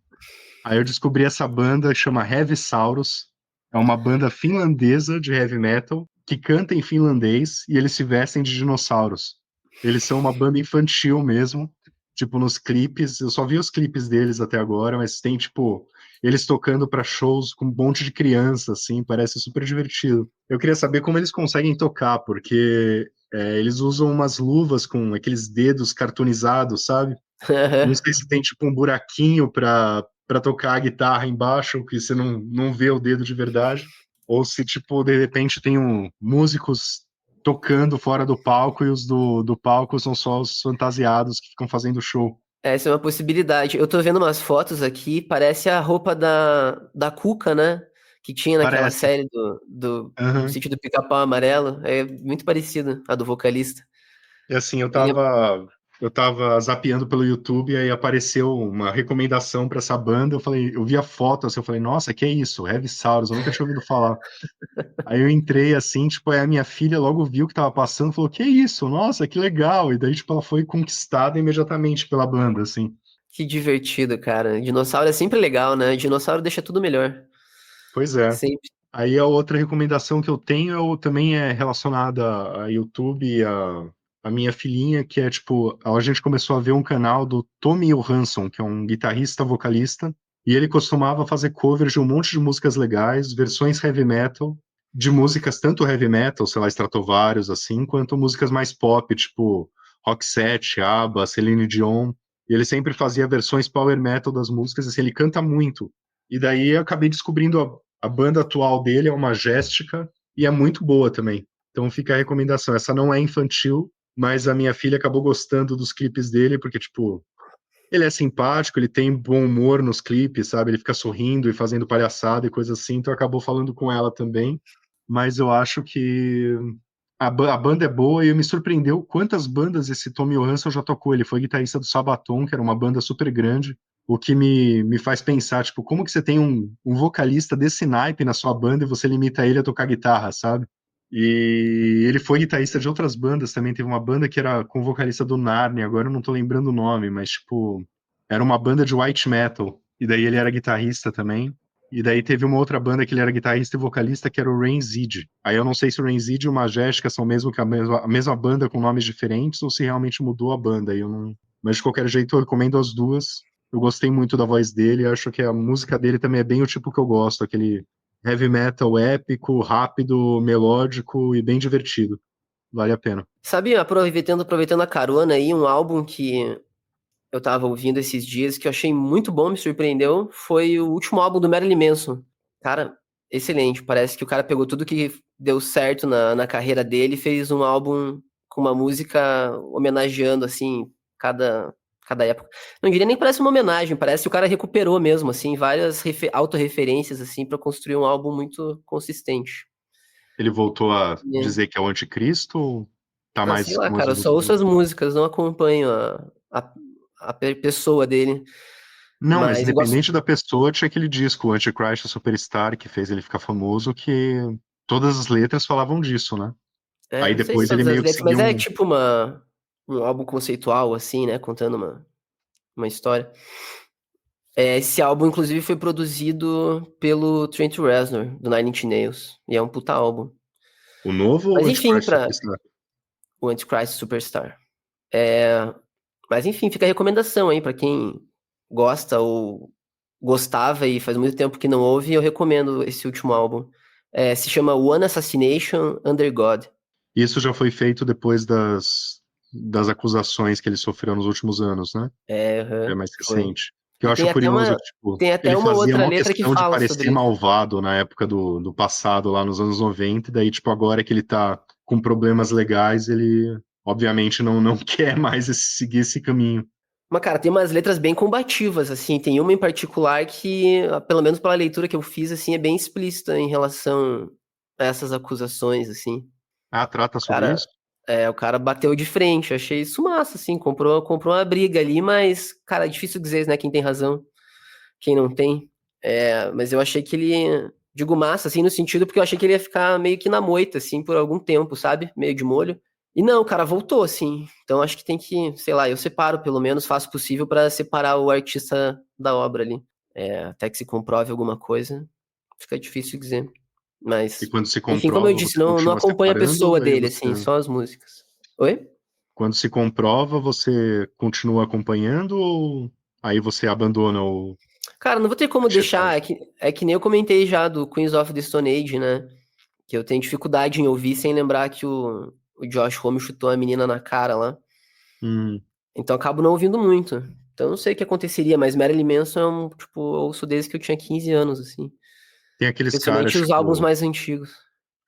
Aí eu descobri essa banda que chama Heavy Saurus. É uma banda finlandesa de heavy metal que canta em finlandês e eles se vestem de dinossauros. Eles são uma banda infantil mesmo, tipo nos clipes. Eu só vi os clipes deles até agora, mas tem tipo eles tocando para shows com um monte de criança, assim, parece super divertido. Eu queria saber como eles conseguem tocar, porque eles usam umas luvas com aqueles dedos cartoonizados, sabe? Não sei se tem tipo um buraquinho para tocar a guitarra embaixo, que você não vê o dedo de verdade, ou se tipo de repente tem músicos tocando fora do palco e os do palco são só os fantasiados que ficam fazendo show. Essa é uma possibilidade. Eu tô vendo umas fotos aqui, parece a roupa da Cuca, né? Que tinha naquela Parece. série do Aham. Sítio do Pica-Pau Amarelo. É muito parecido a do vocalista. E assim, eu Eu lembro... tava. Eu tava zapeando pelo YouTube e aí apareceu uma recomendação pra essa banda. Eu falei, eu vi a foto, assim, eu falei, nossa, que é isso? Heavy Saurus, eu nunca tinha ouvido falar. Aí eu entrei assim, tipo, aí a minha filha logo viu que tava passando, falou, que isso? Nossa, que legal. E daí, tipo, ela foi conquistada imediatamente pela banda, assim. Que divertido, cara. Dinossauro é sempre legal, né? Dinossauro deixa tudo melhor. Pois é. Sempre. Aí a outra recomendação que eu tenho também é relacionada a YouTube e a minha filhinha, que é tipo, a gente começou a ver um canal do Tommy Johansson, que é um guitarrista vocalista, e ele costumava fazer covers de um monte de músicas legais, versões heavy metal, de músicas tanto heavy metal, sei lá, Stratovarius, assim, quanto músicas mais pop, tipo Roxette, ABBA, Celine Dion, e ele sempre fazia versões power metal das músicas, assim, ele canta muito. E daí eu acabei descobrindo a banda atual dele é uma Majestica e é muito boa também. Então fica a recomendação. Essa não é infantil, mas a minha filha acabou gostando dos clipes dele, porque, tipo, ele é simpático, ele tem bom humor nos clipes, sabe? Ele fica sorrindo e fazendo palhaçada e coisa assim, então acabou falando com ela também. Mas eu acho que a banda é boa e me surpreendeu quantas bandas esse Tommy Johansson já tocou. Ele foi guitarrista do Sabaton, que era uma banda super grande, o que me faz pensar, tipo, como que você tem um vocalista desse naipe na sua banda e você limita ele a tocar guitarra, sabe? E ele foi guitarrista de outras bandas também. Teve uma banda que era com o vocalista do Narnia, agora eu não tô lembrando o nome, mas, tipo, era uma banda de white metal. E daí ele era guitarrista também. E daí teve uma outra banda que ele era guitarrista e vocalista, que era o Rain Zid. Aí eu não sei se o Rain Zid e o Majestica são mesmo que a mesma banda com nomes diferentes ou se realmente mudou a banda. Aí eu não... Mas de qualquer jeito eu recomendo as duas. Eu gostei muito da voz dele, acho que a música dele também é bem o tipo que eu gosto, aquele heavy metal épico, rápido, melódico e bem divertido. Vale a pena. Sabe, aproveitando a carona aí, um álbum que eu tava ouvindo esses dias que eu achei muito bom, me surpreendeu, foi o último álbum do Marilyn Manson. Cara, excelente. Parece que o cara pegou tudo que deu certo na carreira dele e fez um álbum com uma música homenageando, assim, cada época. Não diria nem que parece uma homenagem, parece que o cara recuperou mesmo, assim, várias autorreferências, assim, pra construir um álbum muito consistente. Ele voltou a É. dizer que é o anticristo ou tá Ah, sei mais lá, com as cara, eu só ouço músicas? as músicas, não acompanho a pessoa dele. Não, mas Mas eu gosto. independente da pessoa, tinha aquele disco, o Antichrist Superstar, que fez ele ficar famoso, que todas as letras falavam disso, né? É, Aí não sei se depois ele todas as meio que letras, mas seguiu é um. tipo um álbum conceitual, assim, né? Contando uma história. É, esse álbum, inclusive, foi produzido pelo Trent Reznor, do Nine Inch Nails. E é um puta álbum. O novo ou Mas o enfim, Antichrist para Superstar? o Antichrist Superstar. É, mas enfim, fica a recomendação aí pra quem gosta ou gostava e faz muito tempo que não ouve, eu recomendo esse último álbum. É, se chama One Assassination Under God. Isso já foi feito depois das acusações que ele sofreu nos últimos anos, né? É, É aham, mais foi. recente. Que eu E acho curioso que, tipo, tem até ele uma fazia outra maior letra que questão de fala parecer sobre isso. malvado na época do passado, lá nos anos 90, e daí, tipo, agora que ele tá com problemas legais, ele obviamente não quer mais seguir esse caminho. Mas, cara, tem umas letras bem combativas, assim. Tem uma em particular que, pelo menos pela leitura que eu fiz, assim, é bem explícita em relação a essas acusações, assim. Ah, trata sobre Cara, isso? o cara bateu de frente. Eu achei isso massa, assim. Comprou uma briga ali, mas, cara, é difícil dizer, né, quem tem razão, quem não tem. É, mas eu achei que ele... Digo massa, assim, no sentido porque eu achei que ele ia ficar meio que na moita, assim, por algum tempo, sabe? Meio de molho. E não, o cara voltou, assim. Então acho que tem que, sei lá, eu separo, pelo menos, faço o possível pra separar o artista da obra ali. É, até que se comprove alguma coisa, fica difícil dizer. E Mas, quando se enfim, como eu comprova, disse, você não continua acompanho a pessoa separando, aí dele, você... assim, só as músicas. Oi? Quando se comprova, você continua acompanhando ou aí você abandona o Cara, não vou ter como a deixar, checagem? é que nem eu comentei já do Queens of the Stone Age, né? Que eu tenho dificuldade em ouvir sem lembrar que o Josh Homme chutou a menina na cara lá. Hum. Então eu acabo não ouvindo muito. Então eu não sei o que aconteceria, mas Marilyn Manson é um, tipo, eu ouço desde que eu tinha 15 anos, assim. Tem aqueles caras, Especialmente os álbuns tipo, mais antigos.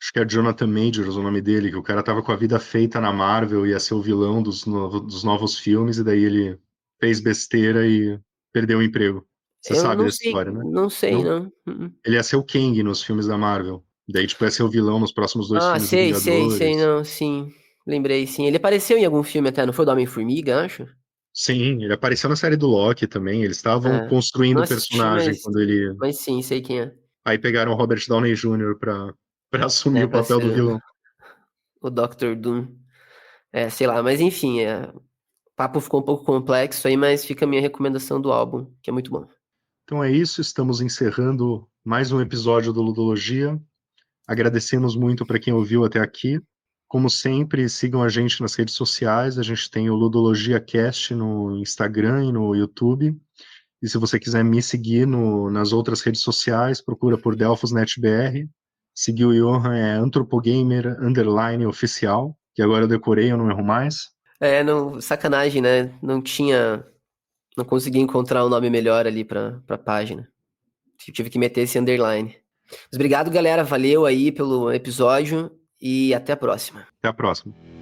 acho que é Jonathan Majors o nome dele, que o cara tava com a vida feita na Marvel, ia ser o vilão dos novos filmes, e daí ele fez besteira e perdeu o emprego. Você Eu sabe não da sei, história, né? não sei, Não? não. Uh-uh. Ele ia ser o Kang nos filmes da Marvel. Daí, tipo, ia ser o vilão nos próximos dois Ah, filmes do sei, Vingadores. não, sim. Lembrei, sim. Ele apareceu em algum filme até, não foi do Homem-Formiga, acho? Sim, ele apareceu na série do Loki também. Eles estavam É. Não construindo o assisti, personagem quando ele. mas sim, sei quem é. Aí pegaram o Robert Downey Jr. pra assumir É, o pra papel ser do vilão. o Doctor Doom. É, sei lá, mas enfim, o papo ficou um pouco complexo aí, mas fica a minha recomendação do álbum, que é muito bom. Então é isso, estamos encerrando mais um episódio do Ludologia. Agradecemos muito para quem ouviu até aqui. Como sempre, sigam a gente nas redes sociais. A gente tem o Ludologia Cast no Instagram e no YouTube. E se você quiser me seguir nas outras redes sociais, procura por DelphosNetBR. Seguir o Johan é antropogamer_oficial, que agora eu decorei, eu não erro mais. É, não, sacanagem, né? Não consegui encontrar um nome melhor ali pra página. Tive que meter esse underline. Mas obrigado, galera. Valeu aí pelo episódio e até a próxima. Até a próxima.